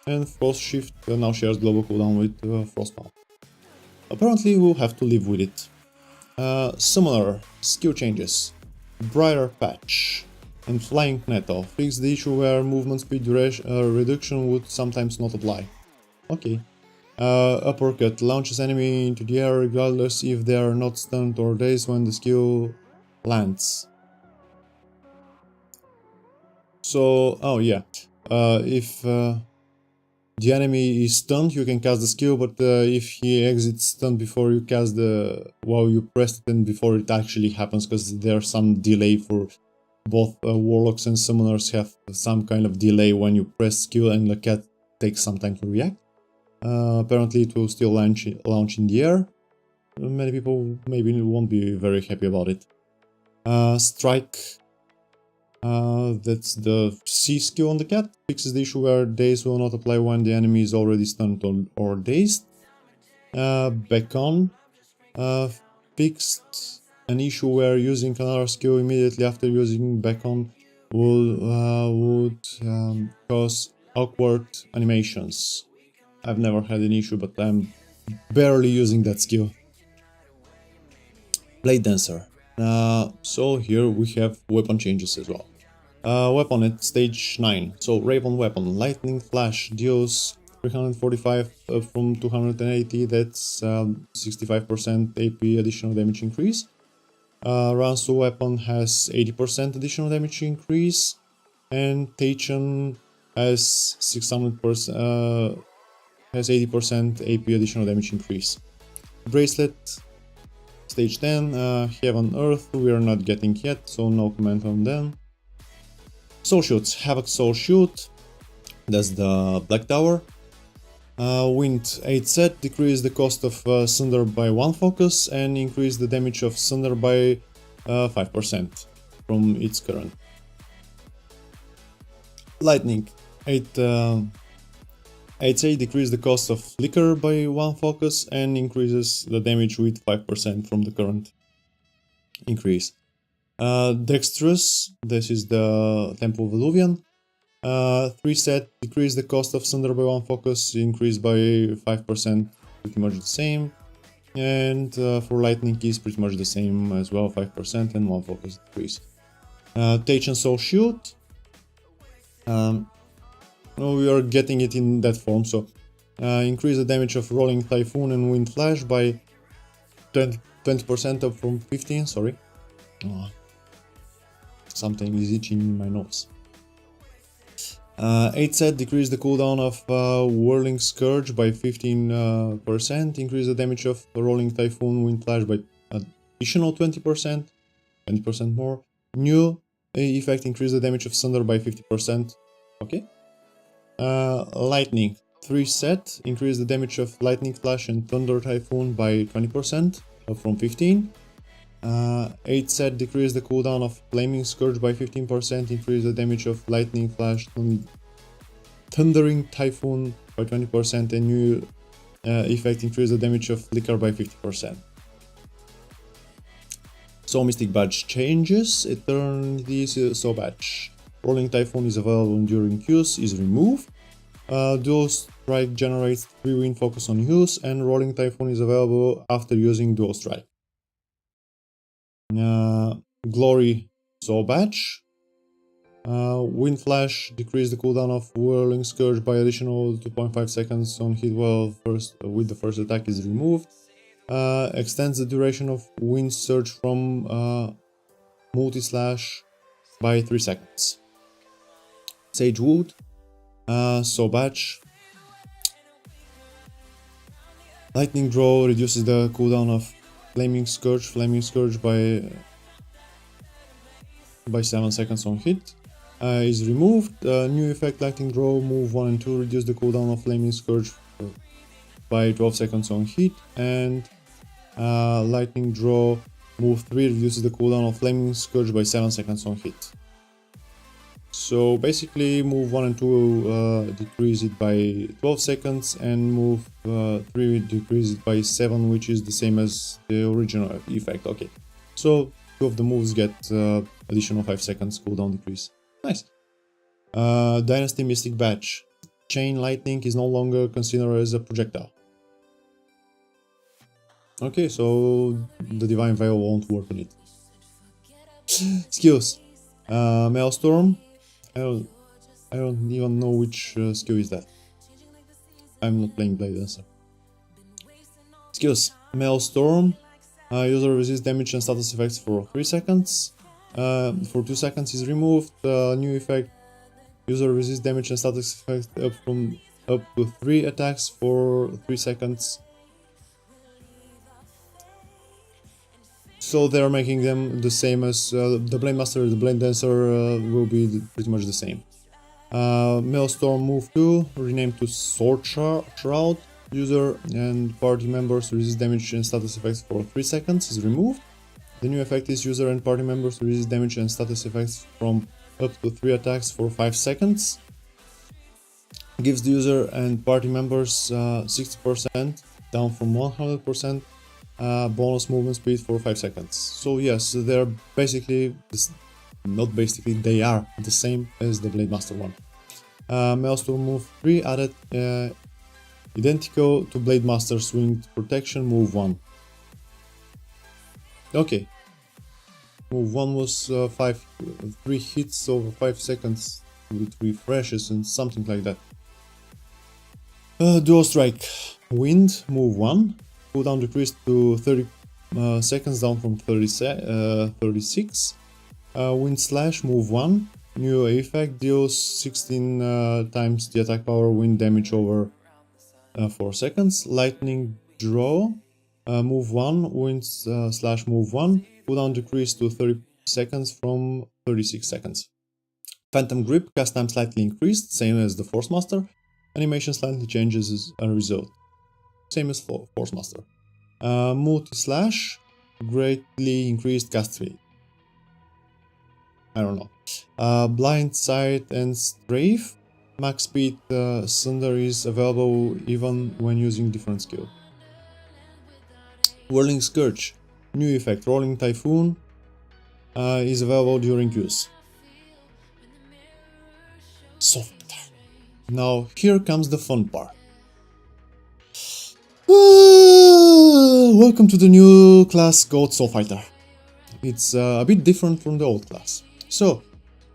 And Frost Shift now shares global cooldown with Frost Palm. Apparently we'll have to live with it. Similar skill changes. Brighter Patch and Flying Nettle fix the issue where movement speed reduction would sometimes not apply. Okay. Uppercut launches enemy into the air regardless if they are not stunned or dazed when the skill lands. So, oh yeah, if the enemy is stunned, you can cast the skill, but if he exits stunned before you cast while you press it and before it actually happens, because there's some delay for both warlocks and summoners have some kind of delay when you press skill, and the cat takes some time to react. Apparently it will still launch in the air. Many people maybe won't be very happy about it. Strike. That's the C skill on the cat. Fixes the issue where daze will not apply when the enemy is already stunned or dazed. Beckon. Fixed an issue where using another skill immediately after using Beckon would cause awkward animations. I've never had an issue, but I'm barely using that skill. Blade Dancer. So here we have weapon changes as well. Weapon at stage 9. So Raven weapon, Lightning Flash deals 345 from 280, that's 65% AP additional damage increase. Ransu weapon has 80% additional damage increase, and Taichan has 600% has 80% AP additional damage increase. Bracelet stage 10, Heaven Earth we are not getting yet, so no comment on them. Soul Shoots, Havoc Soul Shoot, that's the Black Tower. Wind 8 set, decrease the cost of Sunder by 1 focus and increase the damage of Sunder by 5% from its current. Lightning 8 set, decrease the cost of Flicker by 1 focus and increases the damage with 5% from the current increase. Dexterous, this is the Temple of Illuvian. 3 set, decrease the cost of Sunder by 1 focus, increase by 5%, pretty much the same. And for Lightning is pretty much the same as well, 5% and 1 focus decrease. Taichan Soul Shoot. We are getting it in that form, so increase the damage of Rolling Typhoon and Wind Flash by 20% up from 15, sorry. Something is itching in my nose. 8 set, decrease the cooldown of Whirling Scourge by 15%, increase the damage of Rolling Typhoon, Wind Flash by additional 20%, 20% more. New effect, increase the damage of Sunder by 50%, okay. Lightning 3 set, increase the damage of Lightning Flash and Thunder Typhoon by 20%, up from 15. 8 set, decrease the cooldown of Flaming Scourge by 15%, increase the damage of Lightning Flash and Thundering Typhoon by 20%, and new effect, increase the damage of Flicker by 50%. So Mystic Badge changes, Eternity Soul Badge. Rolling Typhoon is available during use, is removed. Dual Strike generates 3 wind focus on use, and Rolling Typhoon is available after using Dual Strike. Glory Soul Badge. Wind Flash, decrease the cooldown of Whirling Scourge by additional 2.5 seconds on hit while with the first attack is removed. Extends the duration of Wind Surge from Multi-Slash by 3 seconds. Sage Wood, Soul Badge. Lightning Draw reduces the cooldown of Flaming Scourge by 7 seconds on hit. Is removed. New effect, Lightning Draw, move 1 and 2 reduce the cooldown of Flaming Scourge by 12 seconds on hit, and Lightning Draw, move 3 reduces the cooldown of Flaming Scourge by 7 seconds on hit. So basically move 1 and 2 decrease it by 12 seconds, and move 3 decrease it by 7, which is the same as the original effect. Okay, so 2 of the moves get additional 5 seconds cooldown decrease. Nice. Dynasty Mystic Badge. Chain Lightning is no longer considered as a projectile. Okay, so the Divine Veil won't work on it. Skills. Maelstrom. I don't even know which skill is that. I'm not playing Blade Dancer. Skills. Maelstrom. User resists damage and status effects for 3 seconds. For 2 seconds is removed. New effect. User resists damage and status effects up to 3 attacks for 3 seconds. So they're making them the same as the Blade Master, the Blade Dancer will be pretty much the same. Maelstrom move 2, renamed to Sword Shroud. User and party members resist damage and status effects for 3 seconds is removed. The new effect is user and party members resist damage and status effects from up to 3 attacks for 5 seconds. Gives the user and party members 60% down from 100% bonus movement speed for 5 seconds. So yes, they're basically, not basically, they are the same as the Blade Master one. Maelstrom move 3 added identical to Blade Master's Winged Protection move 1. Okay. Move 1 was 3 hits over 5 seconds with refreshes and something like that. Dual Strike. Wind, move 1. Cooldown decreased to 30 seconds, down from 36. Wind Slash, move 1. New effect, deals 16 times the attack power wind damage over 4 seconds. Lightning Draw, move 1. Wind Slash, move 1. Cooldown decreased to 30 seconds from 36 seconds. Phantom Grip, cast time slightly increased, same as the Force Master. Animation slightly changes as a result, same as Force Master. Multi Slash, greatly increased cast speed. I don't know. Blind Sight and Strafe, max speed Sunder is available even when using different skill. Whirling Scourge, new effect, Rolling Typhoon, is available during use. Soft. Now here comes the fun part. Welcome to the new class called Soul Fighter. It's a bit different from the old class. So,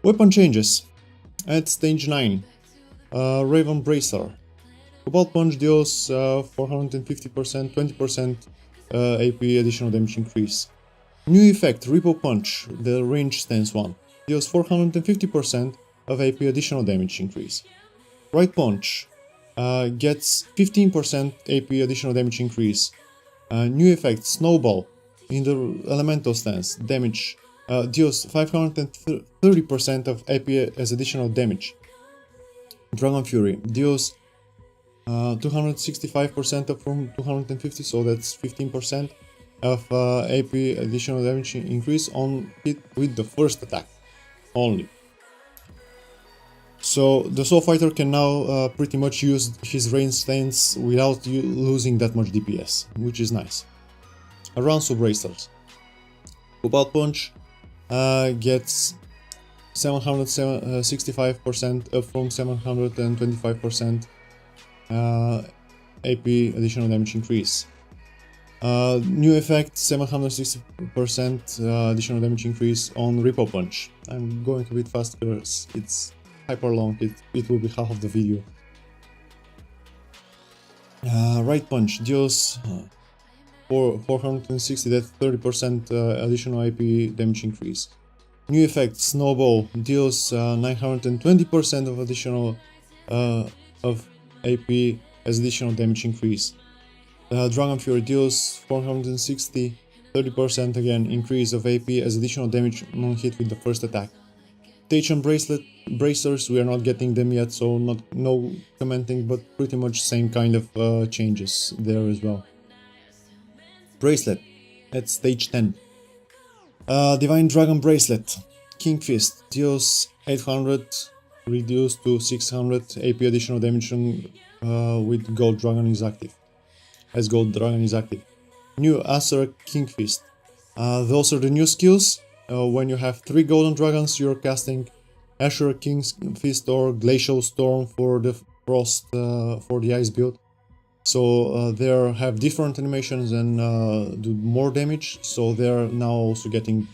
weapon changes. At stage 9, Raven Bracer. Cobalt Punch deals 450%, 20% AP additional damage increase. New effect, Repo Punch, the range stance one, deals 450% of AP additional damage increase. Right Punch gets 15% AP additional damage increase. New effect, Snowball, in the elemental stance, damage deals 530% of AP as additional damage. Dragon Fury deals 265% up from 250, so that's 15% of AP additional damage increase on it with the first attack only. So the Soul Fighter can now pretty much use his range stance without losing that much DPS, which is nice. Ransu Bracers. Cobalt Punch gets 765% up from 725% AP additional damage increase. New effect, 760% additional damage increase on Repo Punch. I'm going a bit fast because it's hyper long, it will be half of the video. Right Punch deals 460, that's 30% additional AP damage increase. New effect, Snowball deals 920% of additional of AP as additional damage increase. Dragon Fury deals 460, 30% again increase of AP as additional damage on hit with the first attack. Station Bracers, we are not getting them yet, so no commenting, but pretty much same kind of changes there as well. Bracelet at stage 10. Divine Dragon Bracelet, King Fist, deals 800, reduced to 600 AP additional damage with Gold Dragon is active. As Gold Dragon is active. New Acer King Fist. Those are the new skills. When you have 3 Golden Dragons, you're casting Asher King's Fist or Glacial Storm for the Frost, for the Ice build. So they have different animations and do more damage, so they're now also getting,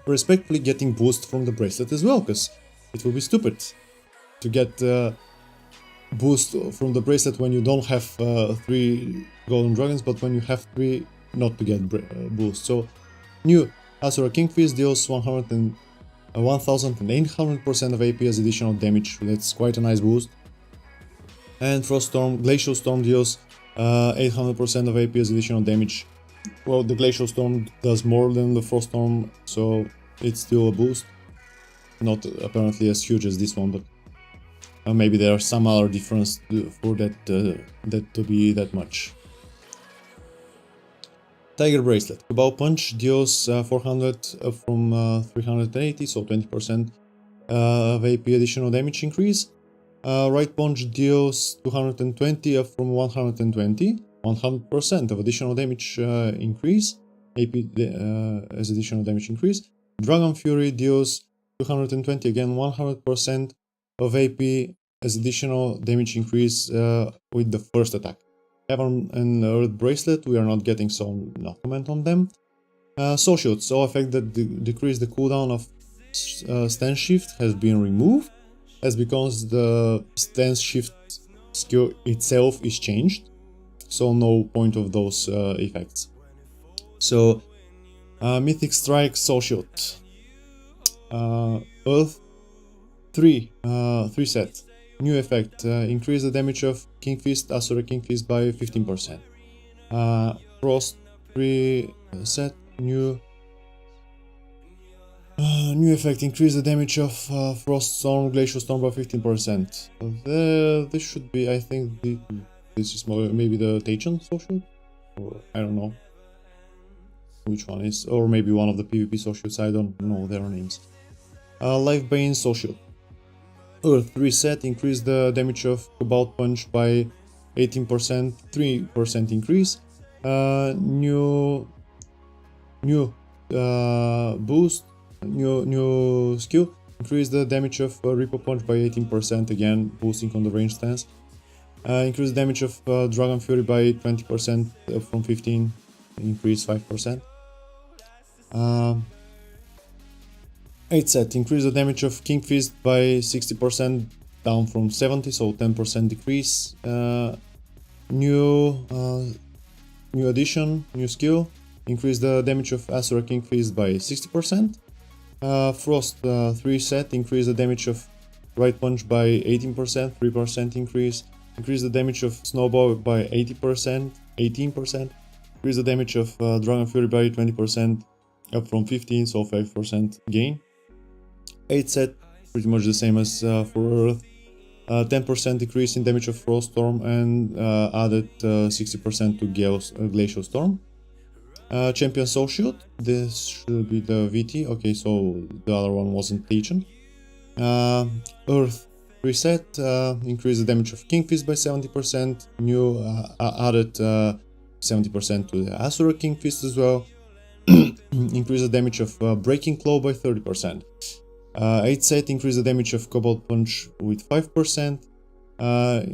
respectively getting boost from the bracelet as well, because it will be stupid to get boost from the bracelet when you don't have 3 Golden Dragons, but when you have 3, not to get boost. So new Asura King Fist deals 1800% of AP as additional damage, that's quite a nice boost. And Frost Storm, Glacial Storm deals 800% of AP as additional damage. Well, the Glacial Storm does more than the Frost Storm, so it's still a boost. Not apparently as huge as this one, but maybe there are some other difference for that to be that much. Tiger Bracelet. Cobalt Punch deals 400 up from 380, so 20% of AP additional damage increase. Right Punch deals 220 up from 120, 100% of additional damage increase, AP as additional damage increase. Dragon Fury deals 220, again 100% of AP as additional damage increase with the first attack. Heaven and Earth Bracelet, we are not getting, so no comment on them. Soul Shield, so effect that decrease the cooldown of stance shift has been removed. That's because the stance shift skill itself is changed, so no point of those effects. So Mythic Strike Soul Shield, Earth 3 set, new effect, increase the damage of King Fist, Asura King Fist by 15%. Frost 3 set, new effect, increase the damage of Frost Storm, Glacial Storm by 15%. This should be, I think, this is maybe the Taichan Soul Shield, or I don't know which one is, or maybe one of the PvP Soul Shields, I don't know their names. Life Bane Soul Shield, Earth 3 set, increase the damage of Cobalt Punch by 18%, 3% increase. New boost, new skill, increase the damage of Repo Punch by 18%, again boosting on the range stance. Increase the damage of Dragon Fury by 20% from 15, increase 5%. 8 set, increase the damage of King Fist by 60%, down from 70, so 10% decrease. New addition, new skill, increase the damage of Asura King Fist by 60%. Frost 3 set, increase the damage of Right Punch by 18%, 3% increase. Increase the damage of Snowball by 18%. Increase the damage of Dragon Fury by 20%, up from 15, so 5% gain. 8 set, pretty much the same as for Earth. 10% decrease in damage of Frost Storm, and added 60% to Glacial Storm. Champion Soul Shield, this should be the VT, okay, so the other one wasn't Taichan. Earth reset, increase the damage of King Fist by 70%, new added 70% to the Asura King Fist as well. Increase the damage of Breaking Claw by 30%. 8 set, increase the damage of Cobalt Punch with 5%.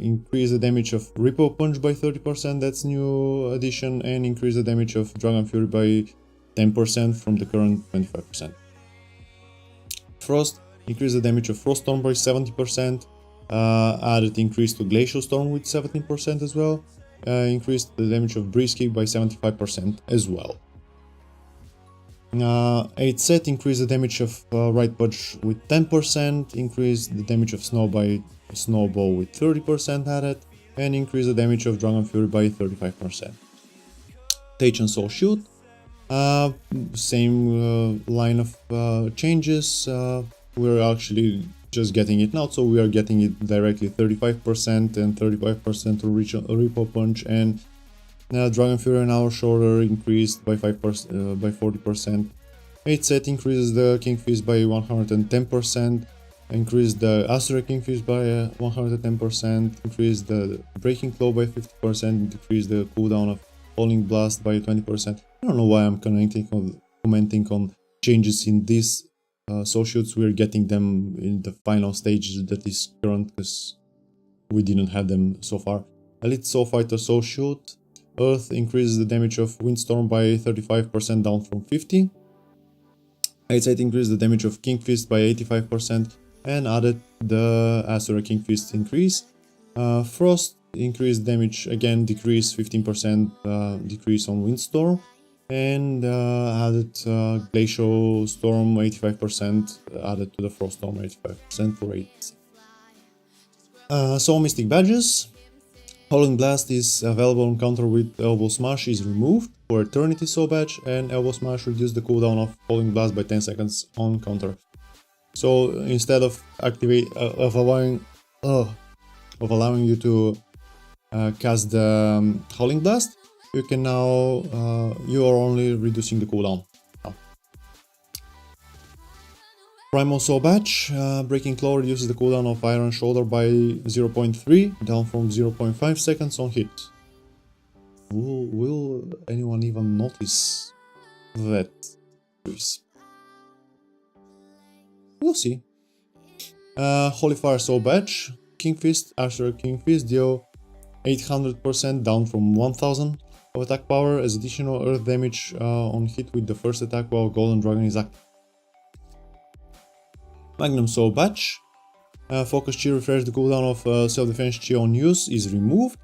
Increase the damage of Repo Punch by 30%, that's new addition, and increase the damage of Dragon Fury by 10% from the current 25%. Frost, increase the damage of Frost Storm by 70%. Added increase to Glacial Storm with 17% as well. Increased the damage of Breeze Kick by 75% as well. 8 set, increase the damage of Right Punch with 10%, increase the damage of Snowball with 30% added, and increase the damage of Dragon Fury by 35%. Taichan Soul Shield, same line of changes, we're actually just getting it now, so we are getting it directly 35% and 35% to reach a Repo Punch, and Dragon Fury an hour shorter increased by 5%, by 40%. 8 set increases the King Fist by 110%, increase the Asura King Fist by 110%, increase the Breaking Claw by 50%, decrease the cooldown of Falling Blast by 20%. I don't know why I'm commenting on changes in these Soul Shields. We're getting them in the final stage that is current, because we didn't have them so far. Elite Soul Fighter Soul Shield, Earth increases the damage of Windstorm by 35%, down from 50. 8 set increases the damage of King Fist by 85%, and added the Asura King Fist increase. Frost increased damage, again decrease 15% decrease on Windstorm, and added Glacial Storm 85%, added to the Frost Storm 85% for 8. Soul Mystic badges. Howling Blast is available on counter with Elbow Smash is removed for Eternity Soul badge, and Elbow Smash reduces the cooldown of Howling Blast by 10 seconds on counter. So instead of allowing you to cast the Howling Blast, you can now you are only reducing the cooldown. Primal Soul badge, Breaking Claw reduces the cooldown of Iron Shoulder by 0.3, down from 0.5 seconds on hit. Will anyone even notice that? Please. We'll see. Holy Fire Soul badge, King Fist, Asura King Fist deal 800%, down from 1000 of attack power as additional earth damage on hit with the first attack while Golden Dragon is active. Magnum Soul badge, Focus Chi refresh the cooldown of self-defense Chi on use is removed.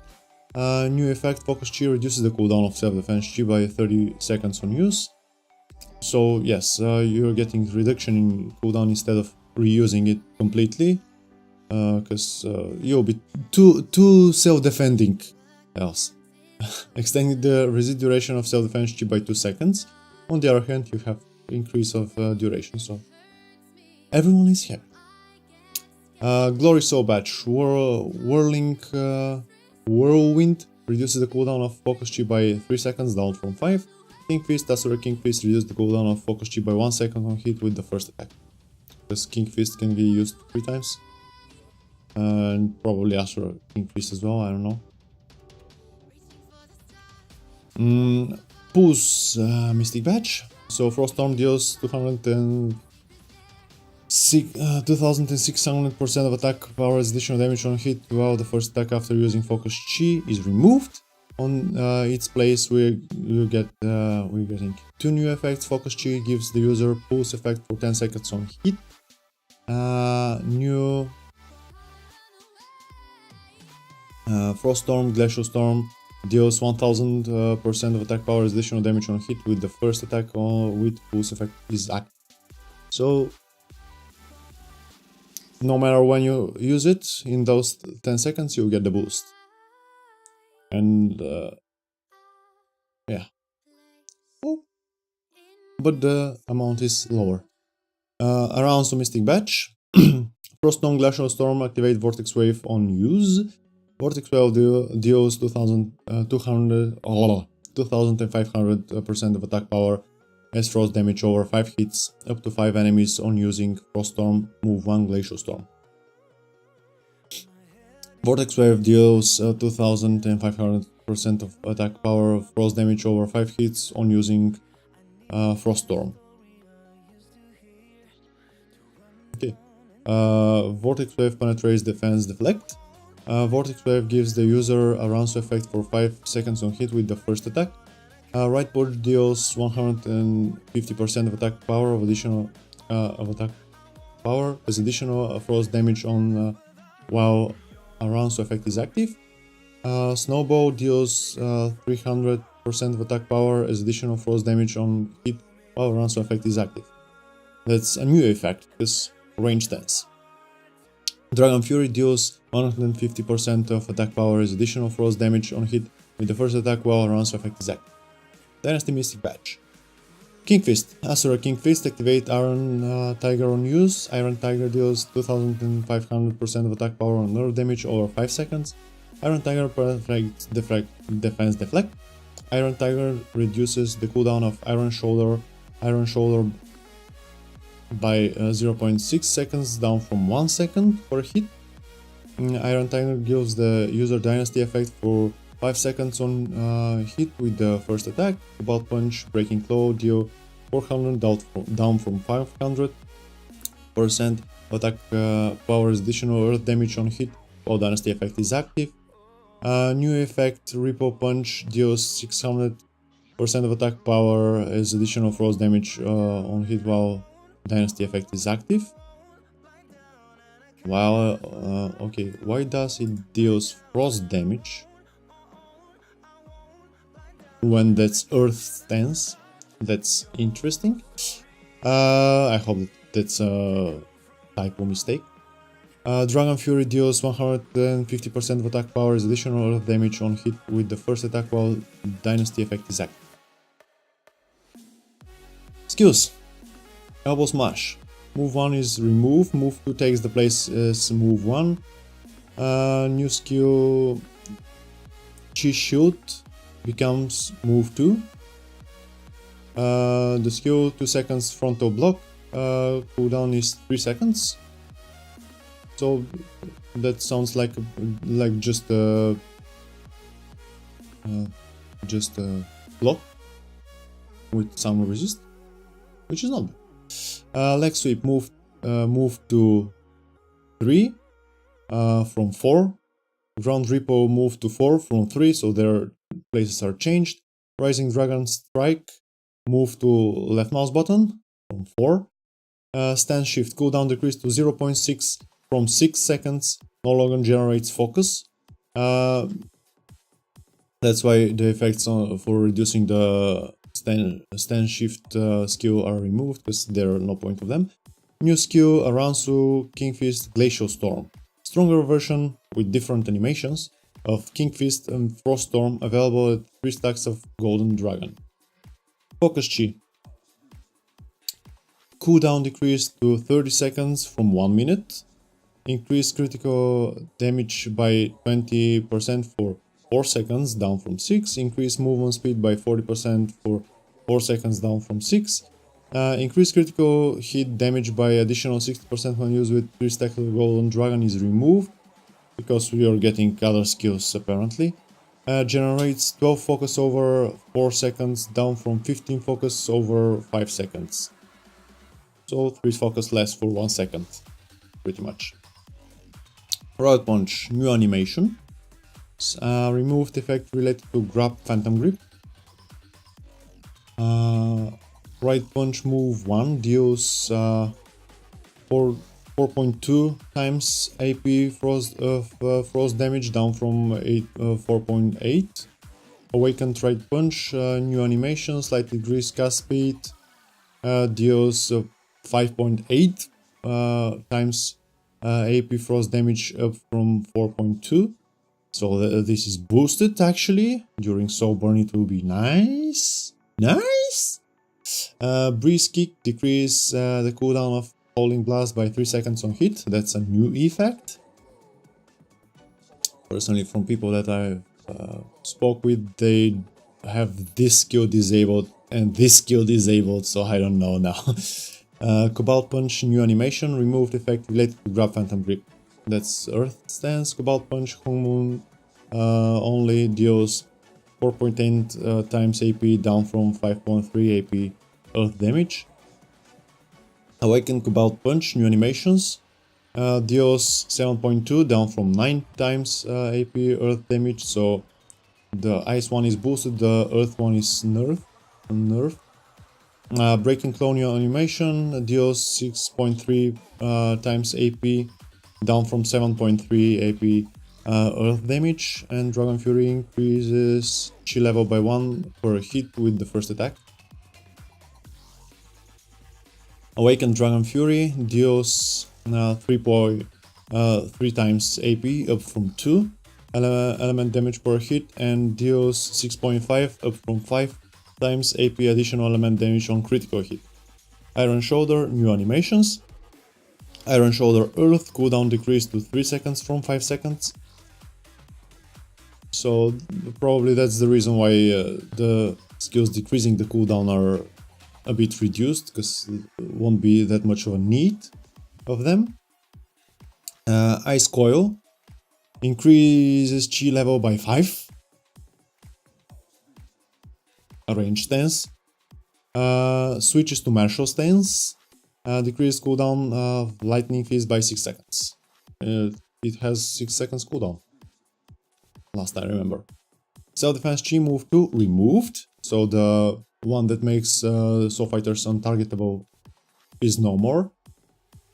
New effect, Focus Chi reduces the cooldown of self-defense Chi by 30 seconds on use. So yes, you're getting reduction in cooldown instead of reusing it completely. Because you'll be too self-defending else. Extending the resist duration of self-defense Chi by 2 seconds. On the other hand, you have increase of duration, so everyone is happy. Glory Soul Badge, Whirling Whirlwind reduces the cooldown of Focus Chi by 3 seconds, down from 5. King Fist, Asura King Fist reduces the cooldown of Focus Chi by 1 second on hit with the first attack. Because King Fist can be used 3 times. And probably Asura King Fist as well, I don't know. Pulse Mystic Badge. So Froststorm deals 2600% of attack power as additional damage on hit, while the first attack after using Focus Chi is removed. On its place, we're getting 2 new effects. Focus Chi gives the user pulse effect for 10 seconds on hit. New Froststorm, Glacial Storm deals 1000% of attack power as additional damage on hit with the first attack with pulse effect is active. So no matter when you use it, in those 10 seconds you get the boost. And yeah. Oh. But the amount is lower. Around to Mystic Badge. Froststorm, Glacial Storm activate Vortex Wave on use. Vortex Wave deals 2500% of attack power as frost damage over 5 hits, up to 5 enemies on using Froststorm, move 1 Glacial Storm. Vortex Wave deals 2500% of attack power, frost damage over 5 hits on using Froststorm. Okay. Vortex Wave penetrates, defense, deflect. Vortex Wave gives the user a rounds effect for 5 seconds on hit with the first attack. Right Purge deals 150% of attack power of additional as additional frost damage on while a rounds effect is active. Snowball deals 300% of attack power as additional frost damage on hit while a rounds effect is active. That's a new effect, because range stance. Dragon Fury deals 150% of attack power as additional frost damage on hit with the first attack while rounds effect is active. Dynasty Mystic Badge. King Fist. Asura King Fist activate Iron Tiger on use. Iron Tiger deals 2500% of attack power on nerve damage over 5 seconds. Iron Tiger defense deflect. Iron Tiger reduces the cooldown of Iron Shoulder by 0.6 seconds, down from 1 second per hit. Iron Tiger gives the user Dynasty effect for 5 seconds on hit with the first attack. Bolt Punch, Breaking Claw deal 400 down from 500% attack power additional earth damage on hit while Dynasty effect is active. New effect Ripple Punch deals 600% of attack power as additional frost damage on hit while Dynasty effect is active. While okay, why does it deals frost damage when that's earth stance? That's interesting. I hope that's a typo mistake. Dragon Fury deals 150% of attack power as additional earth damage on hit with the first attack while Dynasty effect is active. Skills. Elbow Smash. Move 1 is removed, move 2 takes the place as move 1. New skill Chi Shield becomes move 2. The skill 2 seconds frontal block, cooldown is 3 seconds. So that sounds like just a block with some resist, which is not bad. Leg sweep move to 3 from 4. Ground Repo move to 4 from 3, so their places are changed. Rising Dragon Strike move to left mouse button from 4. Stance shift cooldown decreased to 0.6 from 6 seconds no longer generates focus. That's why the effects for reducing the stand shift skill are removed, because there are no point of them. New skill, Aransu Kingfist Glacial Storm. Stronger version with different animations of Kingfist and Frost Storm, available at 3 stacks of Golden Dragon. Focus Chi. Cooldown decreased to 30 seconds from 1 minute. Increased critical damage by 20% for 4 seconds, down from 6. Increased movement speed by 40% for 4 seconds, down from 6. Increased critical hit damage by additional 60% when used with 3 stacks of Golden Dragon is removed, because we are getting other skills apparently. Generates 12 focus over 4 seconds, down from 15 focus over 5 seconds. So 3 focus less for 1 second, pretty much. Rocket Punch, new animation. Removed effect related to Grab Phantom Grip. Right Punch move 1 deals 4.2 times AP frost damage, down from 4.8. Awakened Right Punch, new animation, slightly decreased cast speed, deals 5.8 times AP frost damage, up from 4.2. So this is boosted actually. During Soul Burn it will be nice. Nice! Breeze Kick, decrease the cooldown of Howling Blast by 3 seconds on hit. That's a new effect. Personally, from people that I spoke with, they have this skill disabled and this skill disabled, so I don't know now. Cobalt Punch, new animation, removed effect related to Grab Phantom Grip. That's Earth Stance. Cobalt Punch, Hong Moon only deals 4.8 times AP, down from 5.3 AP Earth damage. Awakened Cobalt Punch, new animations, deals 7.2, down from 9 times AP Earth damage. So the Ice one is boosted, the Earth one is nerfed. Breaking Colonial animation, deals 6.3 times AP, down from 7.3 AP Earth damage. And Dragon Fury increases chi level by 1 per hit with the first attack. Awakened Dragon Fury deals 3 times AP, up from 2 element damage per hit, and deals 6.5, up from 5 times AP additional element damage on critical hit. Iron Shoulder, new animations. Iron Shoulder Earth, cooldown decreased to 3 seconds from 5 seconds. So probably that's the reason why the skills decreasing the cooldown are a bit reduced, because it won't be that much of a need of them. Ice Coil increases chi level by 5. Range Stance. Switches to Martial Stance. Decreased cooldown of Lightning Fist by 6 seconds. It has 6 seconds cooldown, last I remember. Self-Defense Chi move 2 removed, so the one that makes Soul Fighters untargetable is no more.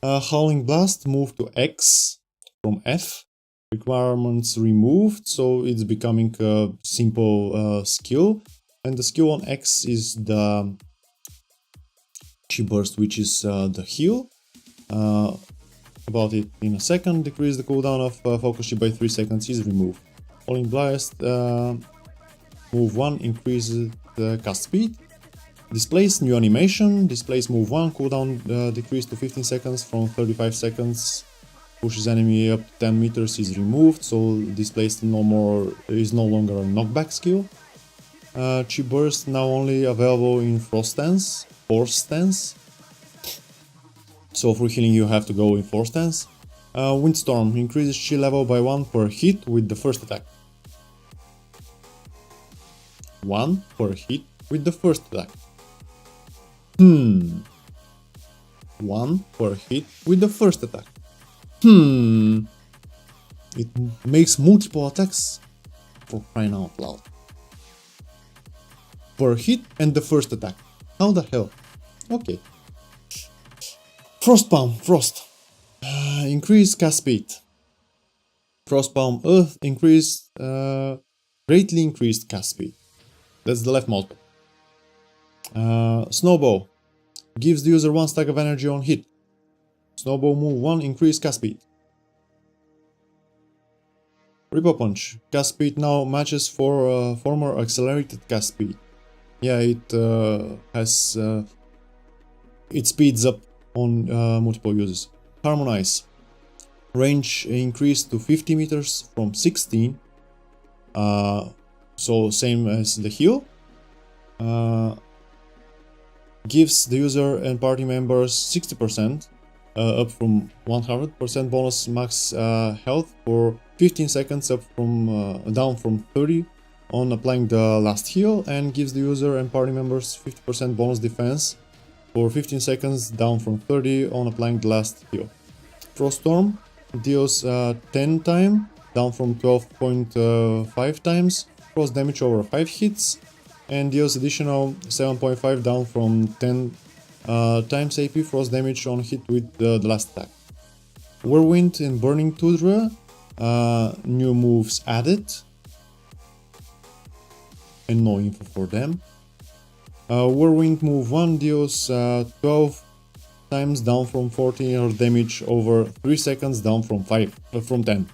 Howling Blast move to X from F. Requirements removed, so it's becoming a simple skill. And the skill on X is the Chi Burst, which is the heal. About it in a second. Decrease the cooldown of Focus Chi by 3 seconds is removed. Howling Blast move 1 increases the cast speed. Displace, new animation. Displace move 1, cooldown decreased to 15 seconds from 35 seconds. Pushes enemy up 10 meters is removed, so Displace is no longer a knockback skill. Chi Burst now only available in Frost Stance, Force Stance. So for healing you have to go in Force Stance. Windstorm increases chi level by 1 per hit with the first attack. 1 per hit with the first attack. 1 per hit with the first attack. It makes multiple attacks, for crying out loud. Per hit and the first attack. How the hell? Okay. Frost Palm, Frost. Increased cast speed. Frostbomb Earth increased, greatly increased cast speed. That's the left mouse. Snowball gives the user 1 stack of energy on hit. Snowball move 1, increase cast speed. Ripple Punch, cast speed now matches for former accelerated cast speed. Yeah, it has it speeds up on multiple uses. Harmonize, range increased to 50 meters from 16, so same as the heal. Gives the user and party members 60%, up from 100% bonus max health for 15 seconds, up from down from 30 on applying the last heal, and gives the user and party members 50% bonus defense for 15 seconds, down from 30 on applying the last heal. Froststorm deals 10 time, down from 12.5 times frost damage over 5 hits, and deals additional 7.5 down from 10 times AP frost damage on hit with the last attack. Whirlwind and Burning Tundra, new moves added, and no info for them. Whirlwind move 1 deals 12 times, down from 14 damage over 3 seconds, down from 10.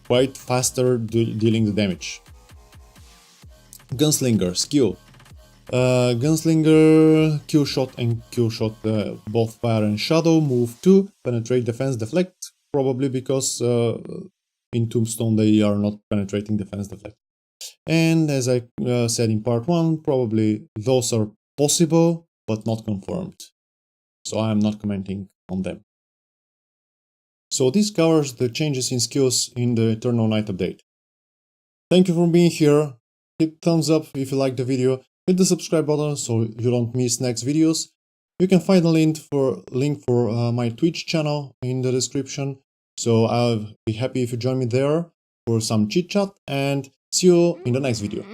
Quite faster dealing the damage. Gunslinger skill. Gunslinger, Kill Shot and Kill Shot, both fire and shadow, move 2, penetrate, defense, deflect, probably because in Tombstone they are not penetrating, defense, deflect. And as I said in part 1, probably those are possible but not confirmed, so I am not commenting on them. So this covers the changes in skills in the Eternal Night update. Thank you for being here. Hit thumbs up if you liked the video, hit the subscribe button so you don't miss next videos. You can find a link for my Twitch channel in the description, so I'll be happy if you join me there for some chit chat, and see you in the next video.